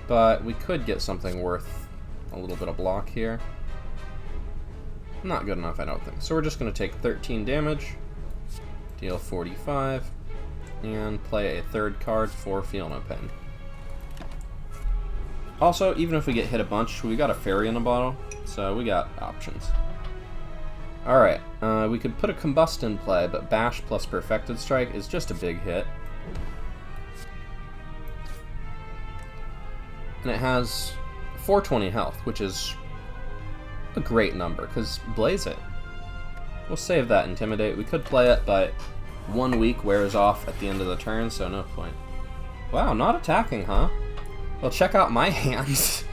But we could get something worth a little bit of block here. Not good enough, I don't think. So we're just going to take 13 damage, deal 45, and play a 3rd card for Feel No Pain. Also, even if we get hit a bunch, we got a fairy in the bottle, so we got options. Alright, we could put a Combust in play, but Bash plus Perfected Strike is just a big hit. And it has 420 health, which is a great number, because Blaze it. We'll save that Intimidate. We could play it, but 1 week wears off at the end of the turn, so no point. Wow, not attacking, huh? Well, check out my hands.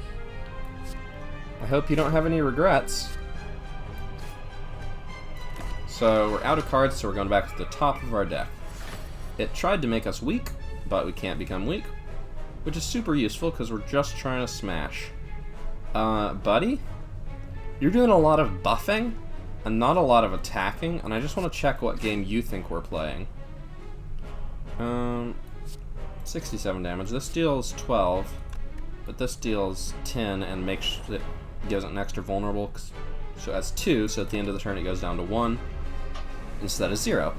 I hope you don't have any regrets. So we're out of cards, so we're going back to the top of our deck. It tried to make us weak, but we can't become weak, which is super useful because we're just trying to smash. Buddy? You're doing a lot of buffing and not a lot of attacking, and I just want to check what game you think we're playing. 67 damage. This deals 12, but this deals 10 and gives it an extra vulnerable. So that's 2, so at the end of the turn it goes down to 1 instead of 0.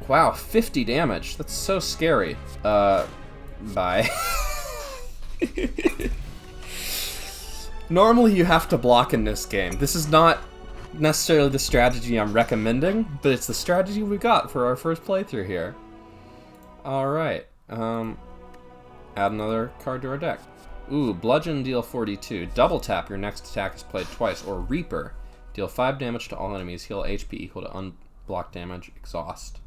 Wow, 50 damage. That's so scary. Bye. Normally you have to block in this game. This is not necessarily the strategy I'm recommending, but it's the strategy we got for our first playthrough here. Alright. Add another card to our deck. Ooh, Bludgeon, deal 42. Double tap, your next attack is played twice. Or Reaper, deal 5 damage to all enemies, heal HP equal to unblocked damage, exhaust.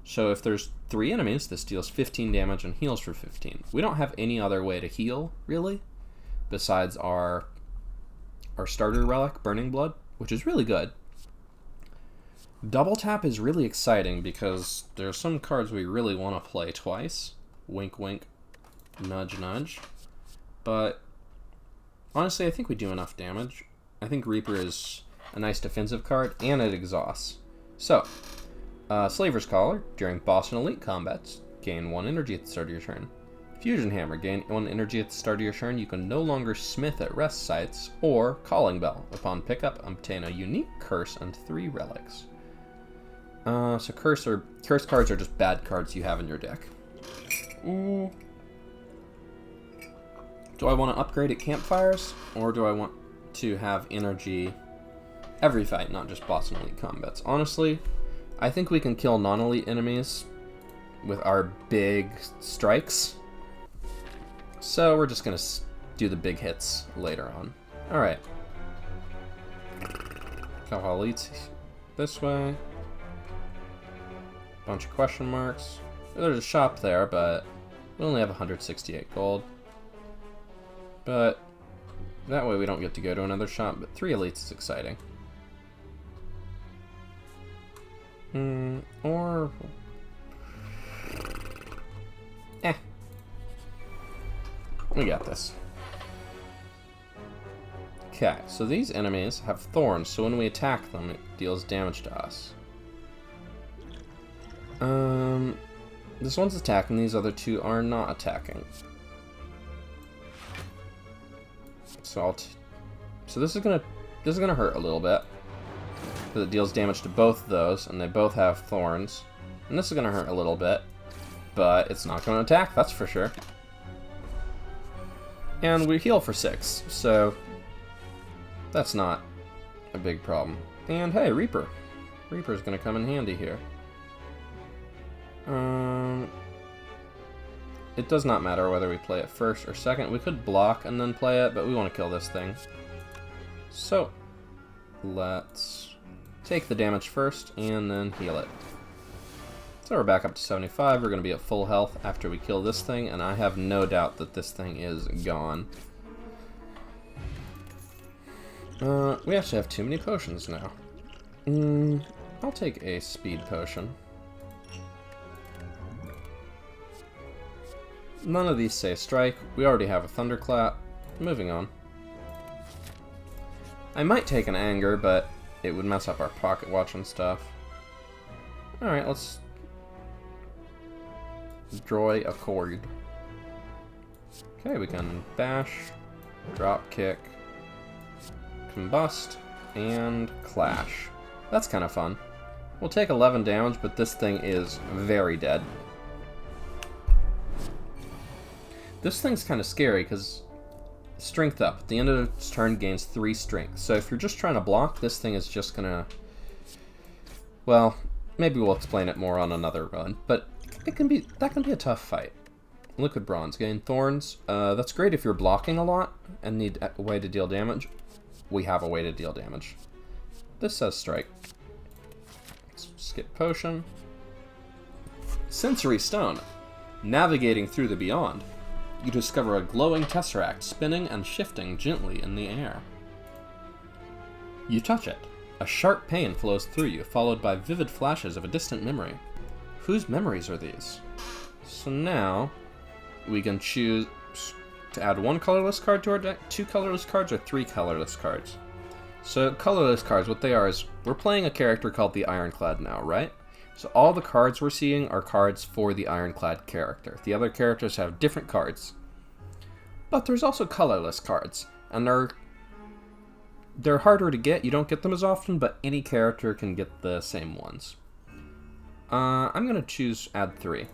So if there's 3 enemies, this deals 15 damage and heals for 15. We don't have any other way to heal, really, besides our starter relic, Burning Blood, which is really good. Double tap is really exciting because there's some cards we really want to play twice. Wink, wink, nudge, nudge. But honestly, I think we do enough damage. I think Reaper is a nice defensive card, and it exhausts. So, Slaver's Collar. During boss and elite combats, gain 1 energy at the start of your turn. If Fusion Hammer. Gain 1 energy at the start of your turn. You can no longer smith at rest sites or Calling Bell. Upon pickup, obtain a unique curse and 3 relics. So curse cards are just bad cards you have in your deck. Do I want to upgrade at campfires, or do I want to have energy every fight, not just boss and elite combats? Honestly, I think we can kill non-elite enemies with our big strikes. So we're just going to do the big hits later on. Alright. Couple elites this way. Bunch of question marks. There's a shop there, but we only have 168 gold. But that way we don't get to go to another shop, but 3 elites is exciting. Or... we got this. Okay, so these enemies have thorns, so when we attack them, it deals damage to us. This one's attacking, these other 2 are not attacking. So this is gonna hurt a little bit, because it deals damage to both of those, and they both have thorns. And this is gonna hurt a little bit, but it's not gonna attack, that's for sure. And we heal for 6, so that's not a big problem. And hey, Reaper. Reaper's gonna come in handy here. It does not matter whether we play it first or second. We could block and then play it, but we want to kill this thing. So, let's take the damage first and then heal it. So we're back up to 75. We're going to be at full health after we kill this thing, and I have no doubt that this thing is gone. We actually have too many potions now. I'll take a speed potion. None of these say strike. We already have a thunderclap. Moving on. I might take an anger, but it would mess up our pocket watch and stuff. Alright, let's draw a chord. Okay, we can bash, drop kick, combust, and clash. That's kind of fun. We'll take 11 damage, but this thing is very dead. This thing's kind of scary because strength up. At the end of its turn, gains 3 strength. So if you're just trying to block, this thing is just gonna... well, maybe we'll explain it more on another run, but that can be a tough fight. Liquid Bronze, gain thorns. That's great if you're blocking a lot and need a way to deal damage. We have a way to deal damage. This says strike. Let's skip potion. Sensory Stone. Navigating through the beyond. You discover a glowing tesseract spinning and shifting gently in the air. You touch it. A sharp pain flows through you, followed by vivid flashes of a distant memory. Whose memories are these? So now, we can choose to add 1 colorless card to our deck, 2 colorless cards, or 3 colorless cards. So colorless cards, what they are is, we're playing a character called the Ironclad now, right? So all the cards we're seeing are cards for the Ironclad character. The other characters have different cards. But there's also colorless cards, and they're harder to get. You don't get them as often, but any character can get the same ones. I'm going to choose add 3.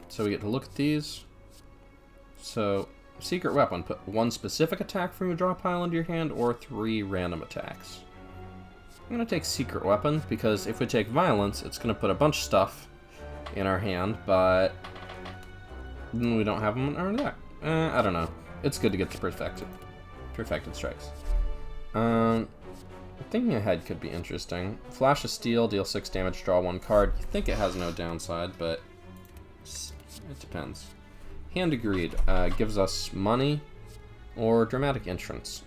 So we get to look at these. So, secret weapon, put 1 specific attack from your draw pile into your hand, or 3 random attacks. I'm going to take secret weapon, because if we take violence, it's going to put a bunch of stuff in our hand, but then we don't have them in our deck. I don't know. It's good to get the perfected strikes. Thinking ahead could be interesting. Flash of Steel, deal 6 damage, draw 1 card. You think it has no downside, but it depends. Hand of Greed gives us money, or Dramatic Entrance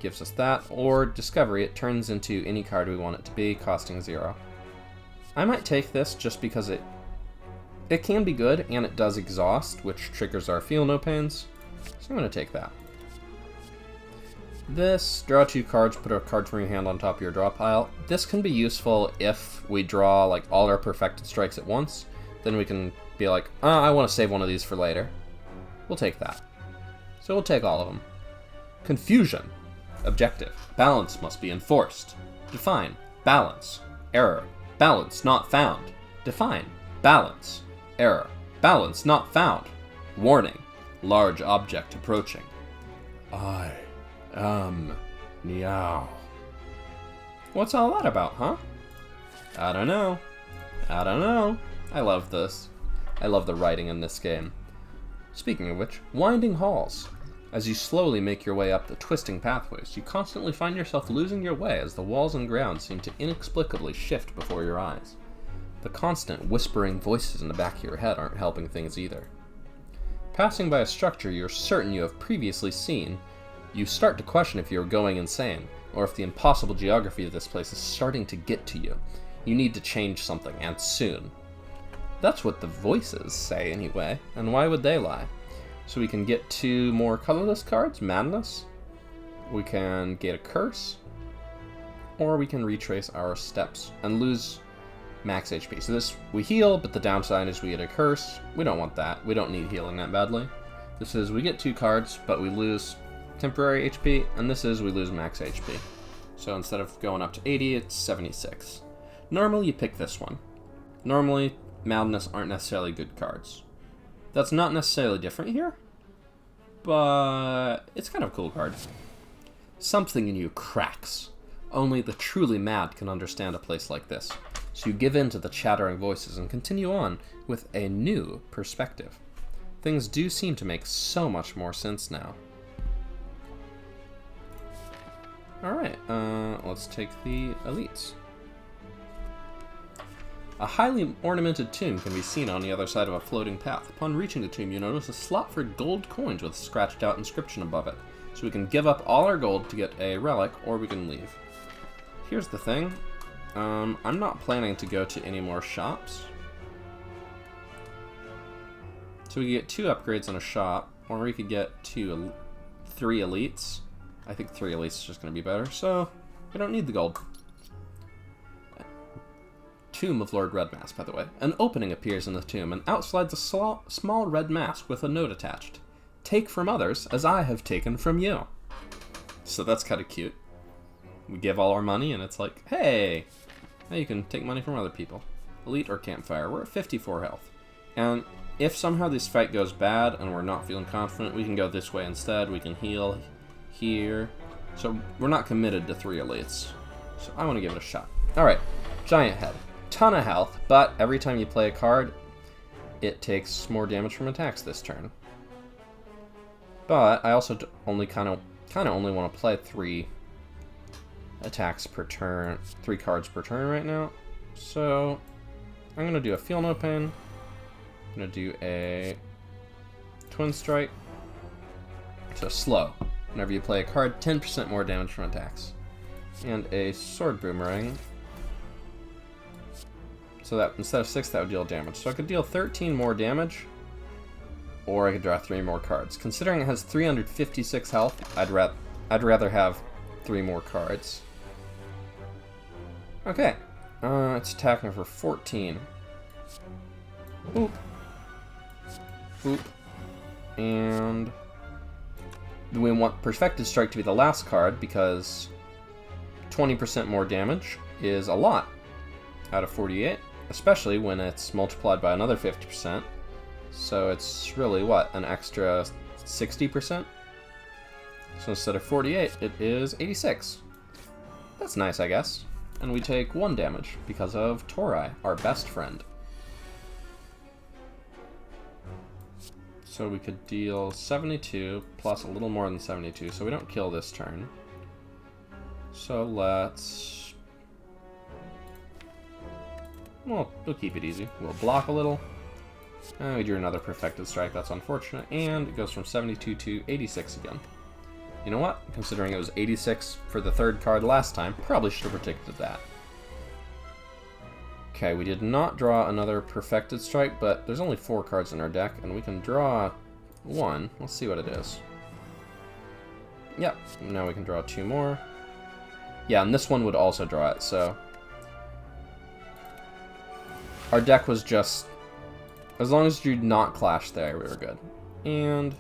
gives us that, or Discovery, it turns into any card we want it to be, costing 0. I might take this just because it can be good, and it does exhaust, which triggers our Feel No Pains, so I'm going to take that. This, draw 2 cards, put a card from your hand on top of your draw pile. This can be useful if we draw like all our perfected strikes at once, then we can be like, I want to save one of these for later. We'll take that. So we'll take all of them. Confusion. Objective. Balance must be enforced. Define. Balance. Error. Balance not found. Define. Balance. Error. Balance not found. Warning. Large object approaching. I am Niao. What's all that about, huh? I don't know. I don't know. I love this. I love the writing in this game. Speaking of which, winding halls. As you slowly make your way up the twisting pathways, you constantly find yourself losing your way as the walls and ground seem to inexplicably shift before your eyes. The constant whispering voices in the back of your head aren't helping things either. Passing by a structure you're certain you have previously seen, you start to question if you're going insane, or if the impossible geography of this place is starting to get to you. You need to change something, and soon. That's what the voices say anyway, and why would they lie? So we can get 2 more colorless cards, Madness. We can get a Curse, or we can retrace our steps and lose max HP. So this, we heal, but the downside is we get a Curse. We don't want that. We don't need healing that badly. This is, we get 2 cards, but we lose temporary HP, and this is, we lose max HP. So instead of going up to 80, it's 76. Normally you pick this one. Normally, Madness aren't necessarily good cards. That's not necessarily different here, but it's kind of a cool card. Something in you cracks. Only the truly mad can understand a place like this. So you give in to the chattering voices and continue on with a new perspective. Things do seem to make so much more sense now. Alright, let's take the elites. A highly ornamented tomb can be seen on the other side of a floating path. Upon reaching the tomb, you notice a slot for gold coins with a scratched out inscription above it. So we can give up all our gold to get a relic, or we can leave. Here's the thing. I'm not planning to go to any more shops. So we could get 2 upgrades in a shop, or we could get 3 elites. I think 3 elites is just going to be better, so we don't need the gold. Tomb of Lord Red Mask, by the way. An opening appears in the tomb, and out slides a small red mask with a note attached. Take from others, as I have taken from you. So that's kind of cute. We give all our money, and it's like, hey, now you can take money from other people. Elite or Campfire. We're at 54 health. And if somehow this fight goes bad, and we're not feeling confident, we can go this way instead. We can heal here. So we're not committed to 3 elites. So I want to give it a shot. Alright, Giant Head. Ton of health, but every time you play a card, it takes more damage from attacks this turn. But I also only kind of only want to play 3 attacks per turn, 3 cards per turn right now. So I'm gonna do a Feel No Pain. I'm gonna do a Twin Strike. So slow. Whenever you play a card, 10% more damage from attacks, and a Sword Boomerang. So that instead of 6, that would deal damage. So I could deal 13 more damage, or I could draw 3 more cards. Considering it has 356 health, I'd rather have 3 more cards. Okay, it's attacking for 14. Boop. Boop. And we want Perfected Strike to be the last card because 20% more damage is a lot out of 48. Especially when it's multiplied by another 50%. So it's really, what, an extra 60%? So instead of 48, it is 86. That's nice, I guess. And we take 1 damage because of Torai, our best friend. So we could deal 72 plus a little more than 72, so we don't kill this turn. So let's... Well, we'll keep it easy. We'll block a little. We drew another Perfected Strike, that's unfortunate. And it goes from 72 to 86 again. You know what? Considering it was 86 for the 3rd card last time, probably should have predicted that. Okay, we did not draw another Perfected Strike, but there's only 4 cards in our deck, and we can draw 1. Let's see what it is. Yep, now we can draw 2 more. Yeah, and this one would also draw it, so... Our deck was just As long as you not clash there, we were good. And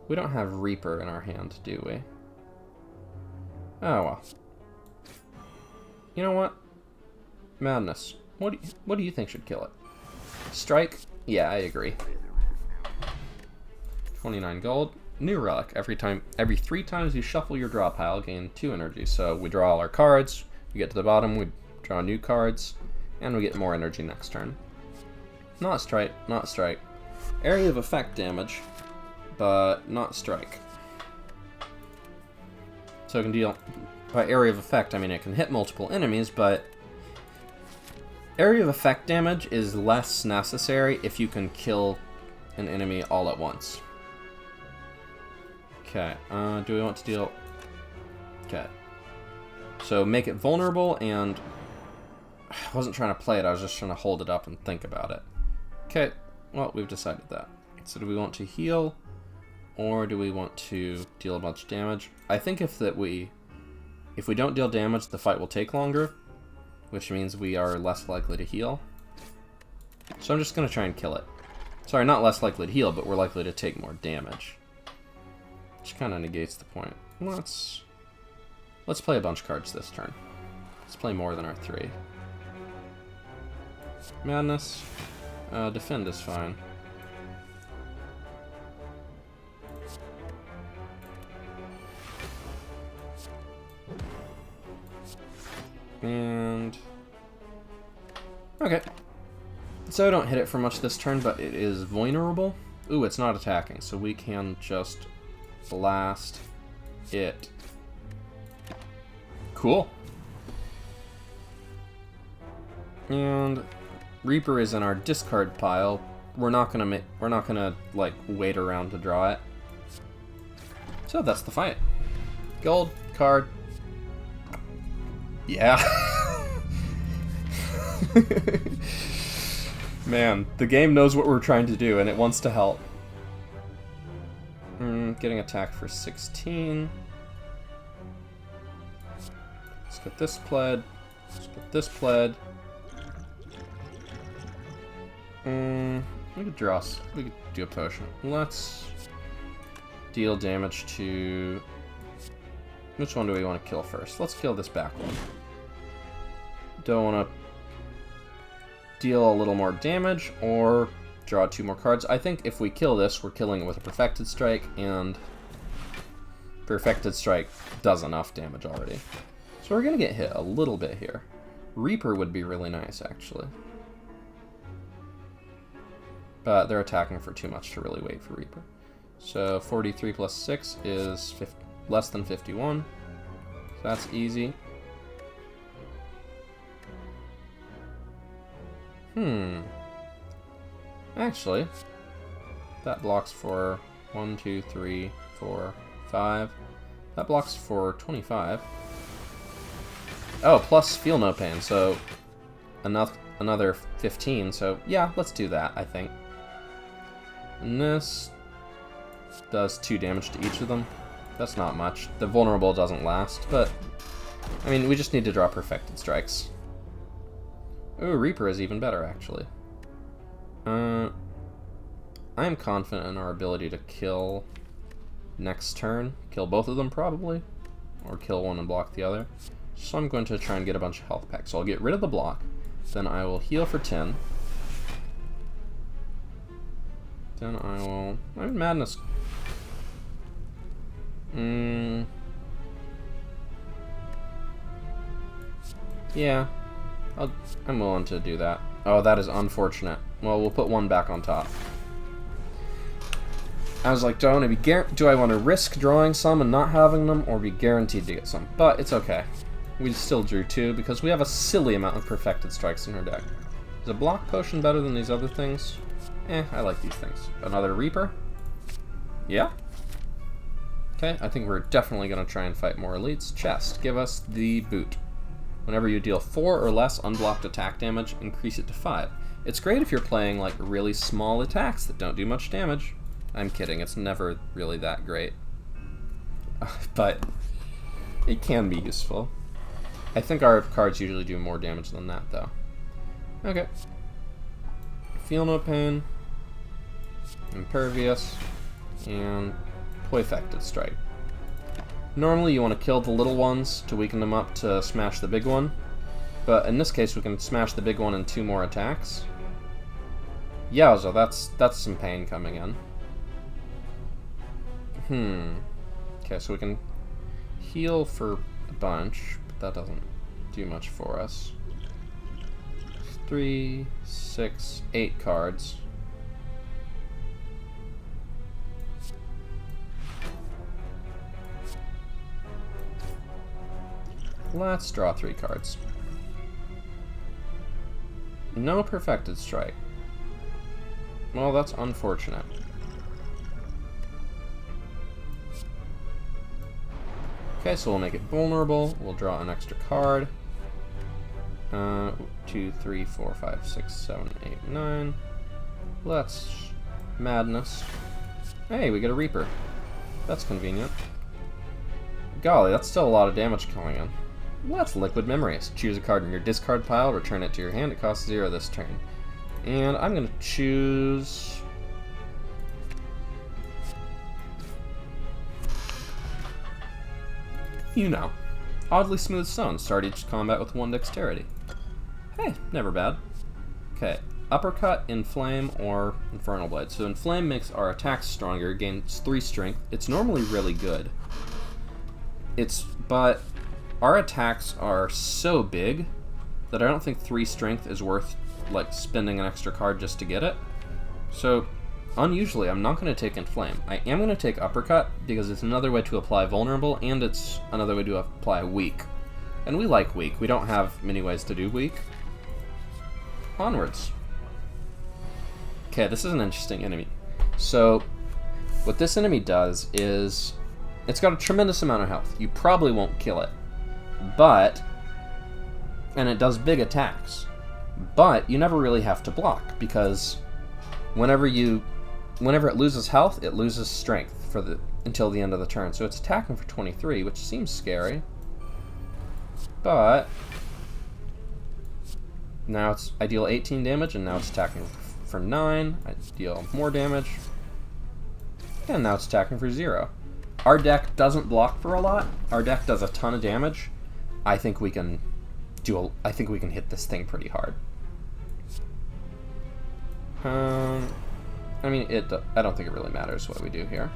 we don't have Reaper in our hand, do we? Oh well. You know what? Madness. What do you think should kill it? Strike? Yeah, I agree. 29 gold. New relic. Every 3 times you shuffle your draw pile, gain 2 energy. So we draw all our cards, we get to the bottom, we draw new cards, and we get more energy next turn. Not strike, not strike. Area of effect damage, but not strike. So it can deal, by area of effect, I mean it can hit multiple enemies, but area of effect damage is less necessary if you can kill an enemy all at once. Okay, do we want to deal... Okay. So make it vulnerable, and... I wasn't trying to play it, I was just trying to hold it up and think about it. Okay, well, we've decided that. So do we want to heal, or do we want to deal a bunch of damage? I think if we don't deal damage, the fight will take longer, which means we are less likely to heal. So I'm just going to try and kill it. Sorry, not less likely to heal, but we're likely to take more damage. Which kind of negates the point. Let's play a bunch of cards this turn. Let's play more than our 3. Madness. Defend is fine. And... okay. So I don't hit it for much this turn, but it is vulnerable. Ooh, it's not attacking, so we can just blast it. Cool. And Reaper is in our discard pile. We're not gonna like wait around to draw it. So that's the fight. Gold card. Yeah. Man, the game knows what we're trying to do, and it wants to help. Getting attacked for 16. Let's get this pled. Let's get this pled. We could draw. We could do a potion. Let's deal damage to. Which one do we want to kill first? Let's kill this back one. Don't want to deal a little more damage or draw 2 more cards. I think if we kill this, we're killing it with a Perfected Strike, and Perfected Strike does enough damage already. So we're going to get hit a little bit here. Reaper would be really nice, actually. But they're attacking for too much to really wait for Reaper. So 43 plus 6 is less than 51. So that's easy. Actually, that blocks for 1, 2, 3, 4, 5. That blocks for 25. Oh, plus Feel No Pain, so another 15. So yeah, let's do that, I think. And this does 2 damage to each of them. That's not much. The vulnerable doesn't last, but I mean, we just need to draw Perfected Strikes. Ooh, Reaper is even better, actually. I am confident in our ability to kill next turn. Kill both of them, probably. Or kill one and block the other. So I'm going to try and get a bunch of health packs. So I'll get rid of the block. Then I will heal for 10. Then I will... I'm in Madness. Yeah. I'm willing to do that. Oh, that is unfortunate. Well, we'll put 1 back on top. I was like, do I want to risk drawing some and not having them, or be guaranteed to get some? But it's okay. We still drew 2 because we have a silly amount of Perfected Strikes in our deck. Is a block potion better than these other things? I like these things. Another Reaper? Yeah? Okay, I think we're definitely going to try and fight more elites. Chest, give us the boot. Whenever you deal 4 or less unblocked attack damage, increase it to 5. It's great if you're playing like really small attacks that don't do much damage. I'm kidding, it's never really that great. But it can be useful. I think our cards usually do more damage than that, though. Okay. Feel No Pain. Impervious, and Poifected Strike. Normally you want to kill the little ones to weaken them up to smash the big one, but in this case we can smash the big one in 2 more attacks. Yowza, that's some pain coming in. Okay, so we can heal for a bunch, but that doesn't do much for us. 3, 6, 8 cards. Let's draw 3 cards. No Perfected Strike. Well, that's unfortunate. Okay, so we'll make it vulnerable. We'll draw an extra card. 2, 3, 4, 5, 6, 7, 8, 9. Let's madness. Hey, we get a Reaper. That's convenient. Golly, that's still a lot of damage coming in. Let's Liquid Memories. Choose a card in your discard pile, return it to your hand. It costs 0 this turn. And I'm going to choose... you know. Oddly Smooth Stone. Start each combat with 1 dexterity. Hey, never bad. Okay, Uppercut, Inflame, or Infernal Blade. So Inflame makes our attacks stronger, gains 3 strength. It's normally really good. But our attacks are so big that I don't think 3 strength is worth like spending an extra card just to get it. So unusually I'm not going to take Inflame. I am going to take Uppercut because it's another way to apply Vulnerable and it's another way to apply Weak. And we like Weak. We don't have many ways to do Weak. Onwards. Okay, this is an interesting enemy. So what this enemy does is it's got a tremendous amount of health. You probably won't kill it. And it does big attacks. But you never really have to block because whenever it loses health, it loses strength until the end of the turn. So it's attacking for 23, which seems scary. But now I deal 18 damage, and now it's attacking for 9. I deal more damage, and now it's attacking for 0. Our deck doesn't block for a lot. Our deck does a ton of damage. I think we can hit this thing pretty hard. I mean, I don't think it really matters what we do here.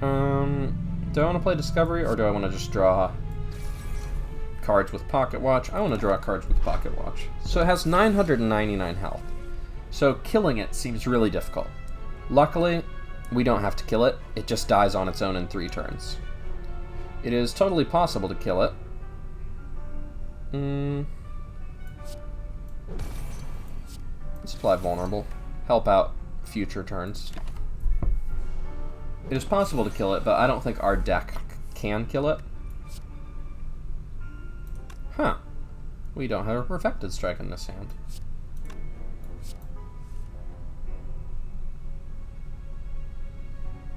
Do I want to play Discovery, or do I want to just draw cards with Pocket Watch? I want to draw cards with Pocket Watch. So it has 999 health. So killing it seems really difficult. Luckily, we don't have to kill it. It just dies on its own in 3 turns. It is totally possible to kill it. Let's apply Vulnerable. Help out future turns. It is possible to kill it, but I don't think our deck can kill it. Huh. We don't have a Perfected Strike in this hand.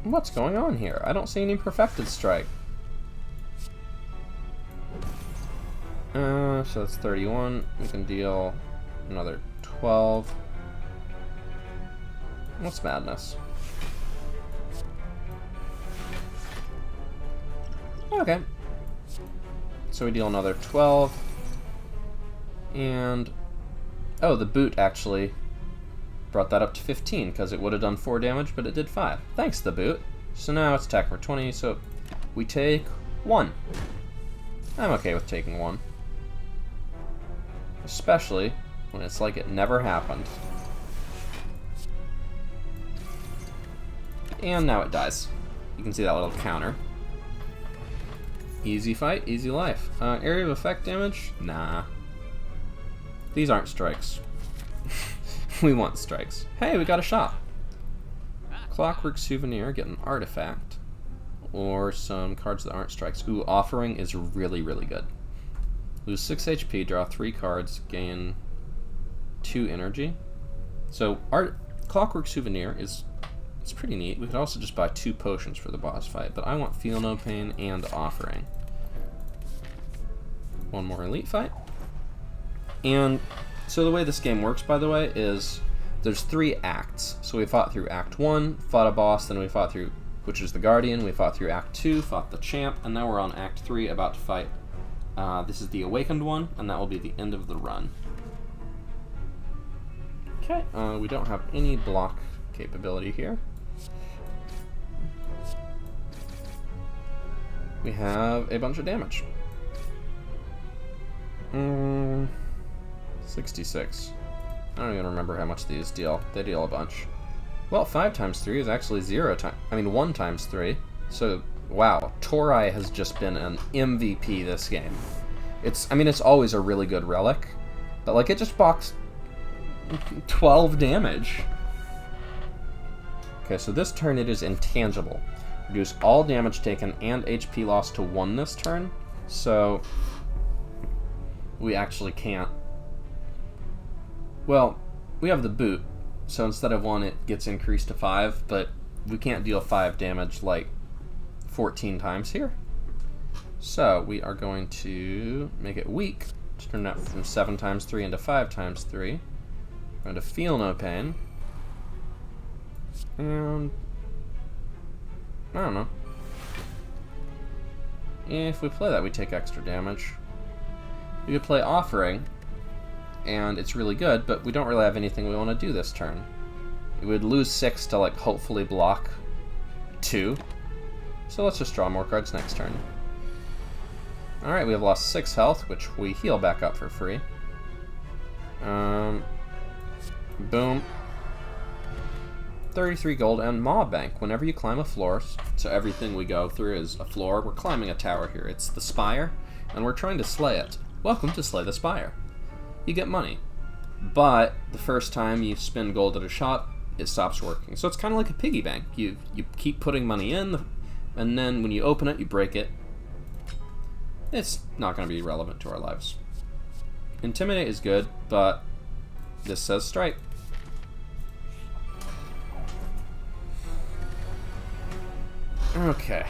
What's going on here? I don't see any Perfected Strike. So that's 31. We can deal another 12. What's madness? Okay. So we deal another 12. And oh, the boot actually brought that up to 15 because it would have done 4 damage, but it did 5. Thanks, the boot. So now it's attack for 20, so we take 1. I'm okay with taking 1. Especially when it's like it never happened. And now it dies. You can see that little counter. Easy fight, easy life. Area of effect damage? Nah. These aren't strikes. We want strikes. Hey, we got a shop. Clockwork Souvenir, get an artifact. Or some cards that aren't strikes. Ooh, Offering is really, really good. Lose 6 HP, draw 3 cards, gain 2 energy. So our Clockwork Souvenir it's pretty neat. We could also just buy 2 potions for the boss fight, but I want Feel No Pain and Offering. One more elite fight. And so the way this game works, by the way, is there's 3 acts. So we fought through Act 1, fought a boss, then we fought through, which is the Guardian, we fought through Act 2, fought the Champ, and now we're on Act 3, about to fight. This is the Awakened one, and that will be the end of the run. Okay, we don't have any block capability here. We have a bunch of damage. 66. I don't even remember how much these deal. They deal a bunch. Well, 5 times 3 is actually 1 times 3. So, wow, Torai has just been an MVP this game. It's always a really good relic, but like it just boxed 12 damage. Okay, so this turn it is intangible. Reduce all damage taken and HP lost to 1 this turn, so we actually can't. Well, we have the boot, so instead of 1 it gets increased to 5, but we can't deal 5 damage like 14 times here. So we are going to make it weak, to turn that from 7 times 3 into 5 times 3. We're going to feel no pain. And I don't know. If we play that, we take extra damage. We could play Offering, and it's really good, but we don't really have anything we want to do this turn. We would lose 6 to, like, hopefully block 2. So let's just draw more cards next turn. Alright, we have lost 6 health, which we heal back up for free. Boom. 33 gold and Mob Bank. Whenever you climb a floor, so everything we go through is a floor, we're climbing a tower here. It's the Spire, and we're trying to slay it. Welcome to Slay the Spire. You get money, but the first time you spend gold at a shop, it stops working. So it's kind of like a piggy bank. You keep putting money in, and then when you open it, you break it. It's not going to be relevant to our lives. Intimidate is good, but this says strike. Okay,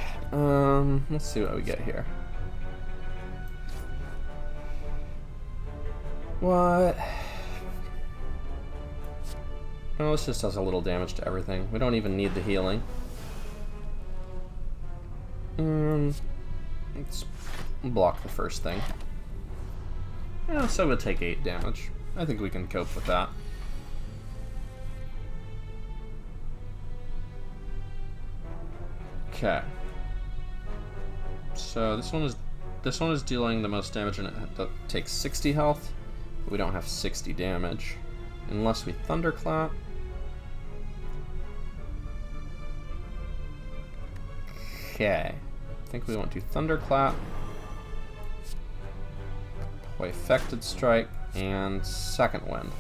let's see what we get here. What? Oh, this just does a little damage to everything. We don't even need the healing. Let's block the first thing. Yeah, so we'll take 8 damage. I think we can cope with that. Okay. So this one is dealing the most damage, and it takes 60 health. But we don't have 60 damage unless we Thunderclap. Okay. I think we want to Thunderclap, play Affected Strike, and Second Wind.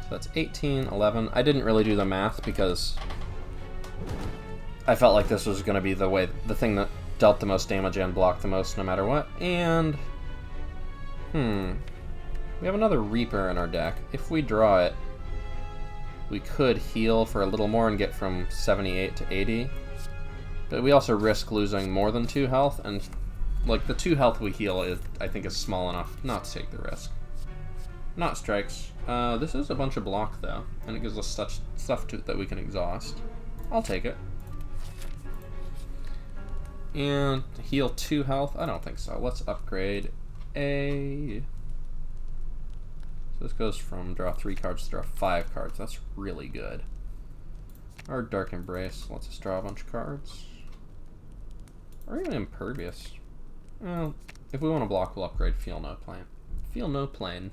So that's 18, 11. I didn't really do the math because I felt like this was going to be the thing that dealt the most damage and blocked the most no matter what. And, we have another Reaper in our deck. If we draw it, we could heal for a little more and get from 78 to 80. But we also risk losing more than 2 health, and like the 2 health we heal I think is small enough not to take the risk. Not strikes. This is a bunch of block though, and it gives us such stuff that we can exhaust. I'll take it. And heal 2 health? I don't think so. Let's upgrade a... So this goes from draw 3 cards to draw 5 cards. That's really good. Our Dark Embrace lets us draw a bunch of cards. Or even Impervious. Well, if we want to block, we'll upgrade Feel No Plane. Feel No Plane.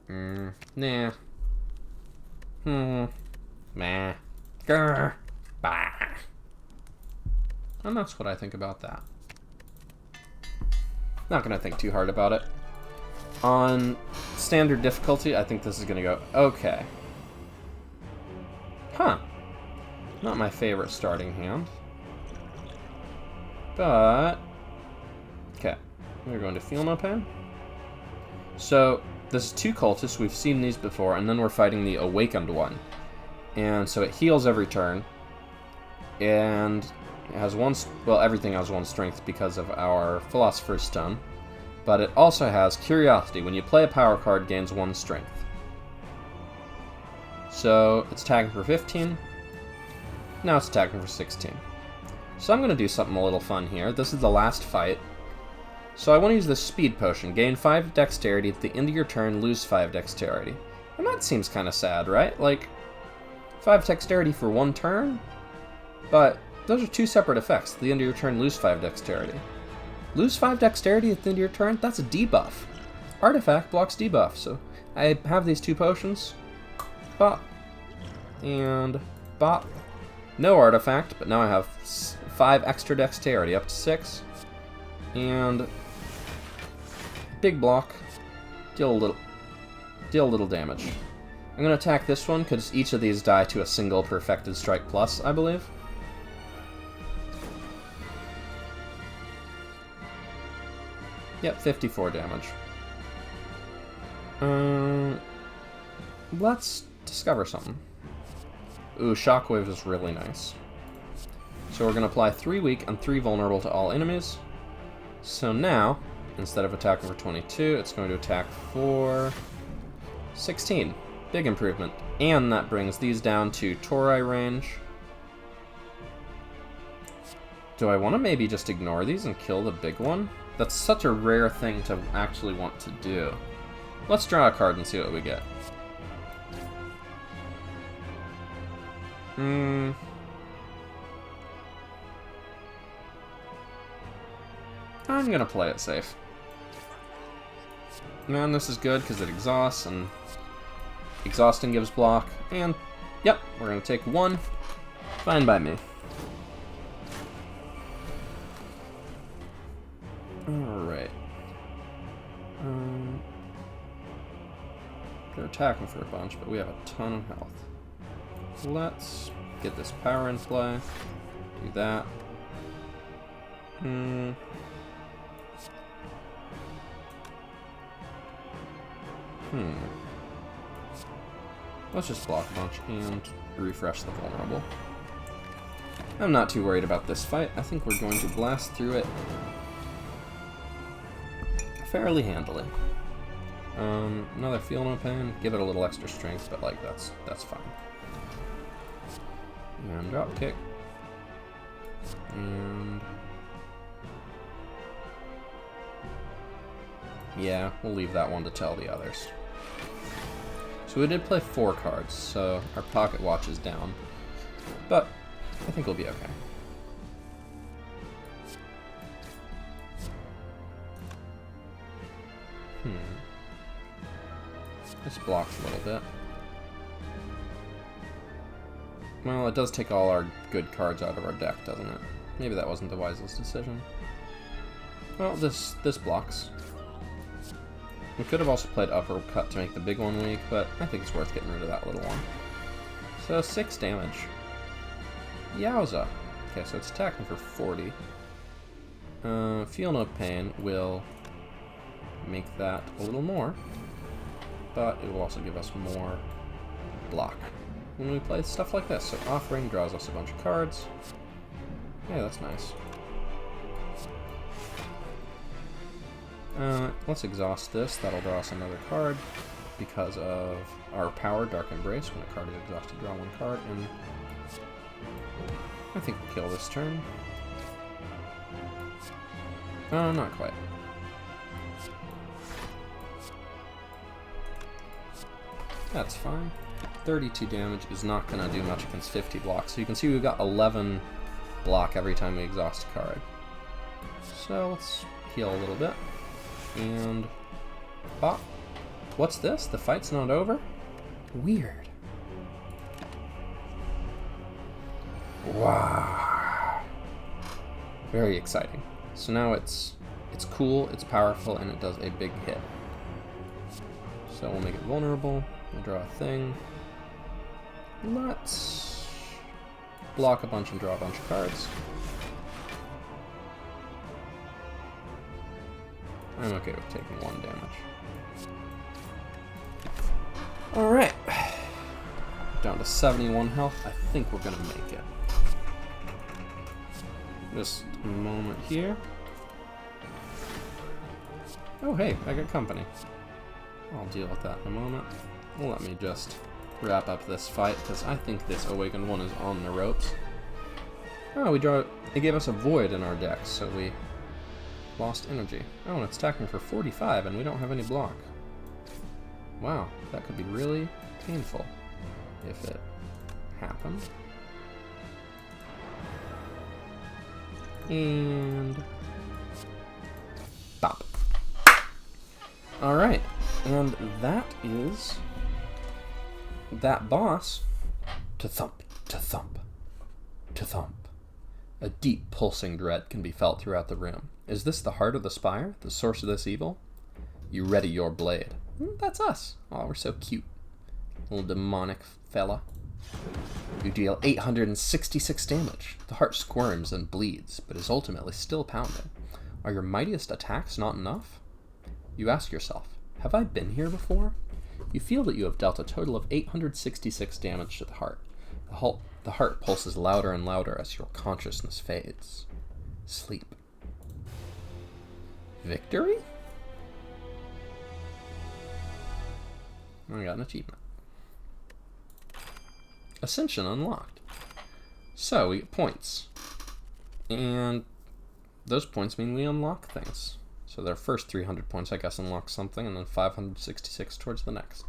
Nah. Meh. Grr. Bah. And that's what I think about that. Not gonna think too hard about it. On standard difficulty, I think this is gonna go okay. Huh. Not my favorite starting hand. But... okay. We're going to Feel No Pain. So, this is 2 cultists. We've seen these before, and then we're fighting the Awakened one. And so it heals every turn. And it has 1... well, everything has 1 strength because of our Philosopher's Stone. But it also has Curiosity. When you play a power card, gains 1 strength. So it's attacking for 15. Now it's attacking for 16. So I'm going to do something a little fun here. This is the last fight. So I want to use this Speed Potion. Gain 5 Dexterity at the end of your turn, lose 5 Dexterity. And that seems kind of sad, right? Like, 5 Dexterity for 1 turn? But those are 2 separate effects. At the end of your turn, lose 5 Dexterity. Lose 5 Dexterity at the end of your turn? That's a debuff. Artifact blocks debuff. So I have these 2 potions. Bop. And bop. No artifact, but now I have 5 extra Dexterity, up to 6. And big block. Deal a little damage. I'm going to attack this one, because each of these die to a single Perfected Strike Plus, I believe. Yep, 54 damage. Let's discover something. Ooh, Shockwave is really nice. So we're going to apply 3 weak and 3 vulnerable to all enemies. So now, instead of attacking for 22, it's going to attack for 16. Big improvement. And that brings these down to Tori range. Do I want to maybe just ignore these and kill the big one? That's such a rare thing to actually want to do. Let's draw a card and see what we get. I'm gonna play it safe. Man, this is good because it exhausts, and exhausting gives block, and yep, we're gonna take 1. Fine by me. Alright. They're attacking for a bunch, but we have a ton of health. Let's get this power in play. Do that. Let's just block a bunch and refresh the vulnerable. I'm not too worried about this fight. I think we're going to blast through it fairly handily. Another Feel No Pain. Give it a little extra strength, but like that's fine. And drop kick. And yeah, we'll leave that one to tell the others. So we did play 4 cards, so our pocket watch is down. But I think we'll be okay. This blocks a little bit. Well, it does take all our good cards out of our deck, doesn't it? Maybe that wasn't the wisest decision. Well, this blocks. We could have also played Uppercut to make the big one weak, but I think it's worth getting rid of that little one. So 6 damage. Yowza. Okay, so it's attacking for 40. Feel No Pain will make that a little more, but it will also give us more block when we play stuff like this. So Offering draws us a bunch of cards. Yeah, that's nice. Let's exhaust this. That'll draw us another card because of our power, Dark Embrace. When a card is exhausted, draw 1 card, and I think we'll kill this turn. Not quite. That's fine. 32 damage is not going to do much against 50 blocks. So you can see we've got 11 block every time we exhaust a card. So let's heal a little bit. And pop. What's this? The fight's not over? Weird. Wow. Very exciting. So now it's cool, it's powerful, and it does a big hit. So we'll make it vulnerable. We'll draw a thing. Let's block a bunch and draw a bunch of cards. I'm okay with taking 1 damage. Alright. Down to 71 health. I think we're gonna make it. Just a moment here. Oh hey, I got company. I'll deal with that in a moment. Let me just wrap up this fight, because I think this Awakened one is on the ropes. Oh, it gave us a void in our deck, so we lost energy. Oh, and it's attacking for 45, and we don't have any block. Wow, that could be really painful if it happened. And bop. Alright, and that is that boss. To thump, to thump, to thump. A deep pulsing dread can be felt throughout the room. Is this the heart of the Spire, the source of this evil? You ready your blade. That's us. Oh, we're so cute. Little demonic fella. You deal 866 damage. The heart squirms and bleeds, but is ultimately still pounding. Are your mightiest attacks not enough? You ask yourself, have I been here before? You feel that you have dealt a total of 866 damage to the heart. The heart pulses louder and louder as your consciousness fades. Sleep. Victory? I got an achievement. Ascension unlocked. So we get points. And those points mean we unlock things. So their first 300 points, I guess, unlock something, and then 566 towards the next.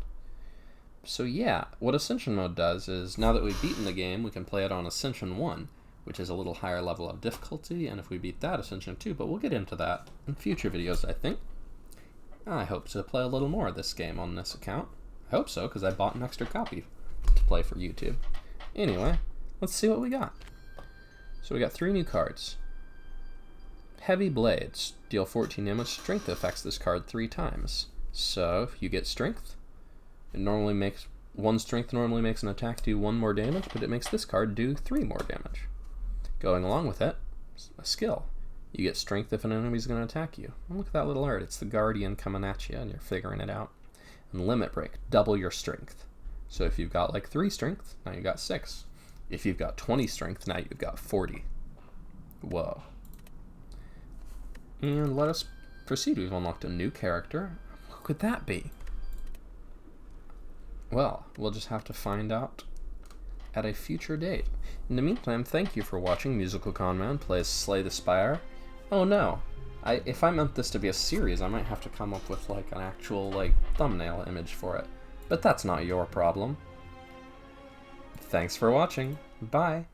So yeah, what Ascension Mode does is, now that we've beaten the game, we can play it on Ascension 1, which is a little higher level of difficulty, and if we beat that, Ascension 2, but we'll get into that in future videos, I think. I hope to play a little more of this game on this account. I hope so, because I bought an extra copy to play for YouTube. Anyway, let's see what we got. So we got 3 new cards. Heavy Blades. Deal 14 damage. Strength affects this card 3 times. So if you get Strength, it normally makes... 1 Strength normally makes an attack do 1 more damage, but it makes this card do 3 more damage. Going along with it, a skill. You get Strength if an enemy's going to attack you. And look at that little art. It's the Guardian coming at you, and you're figuring it out. And Limit Break. Double your Strength. So if you've got like 3 Strength, now you've got 6. If you've got 20 Strength, now you've got 40. Whoa. And let us proceed. We've unlocked a new character. Who could that be? Well, we'll just have to find out at a future date. In the meantime, thank you for watching MusicalConman plays Slay the Spire. Oh no, if I meant this to be a series, I might have to come up with like an actual like thumbnail image for it. But that's not your problem. Thanks for watching. Bye.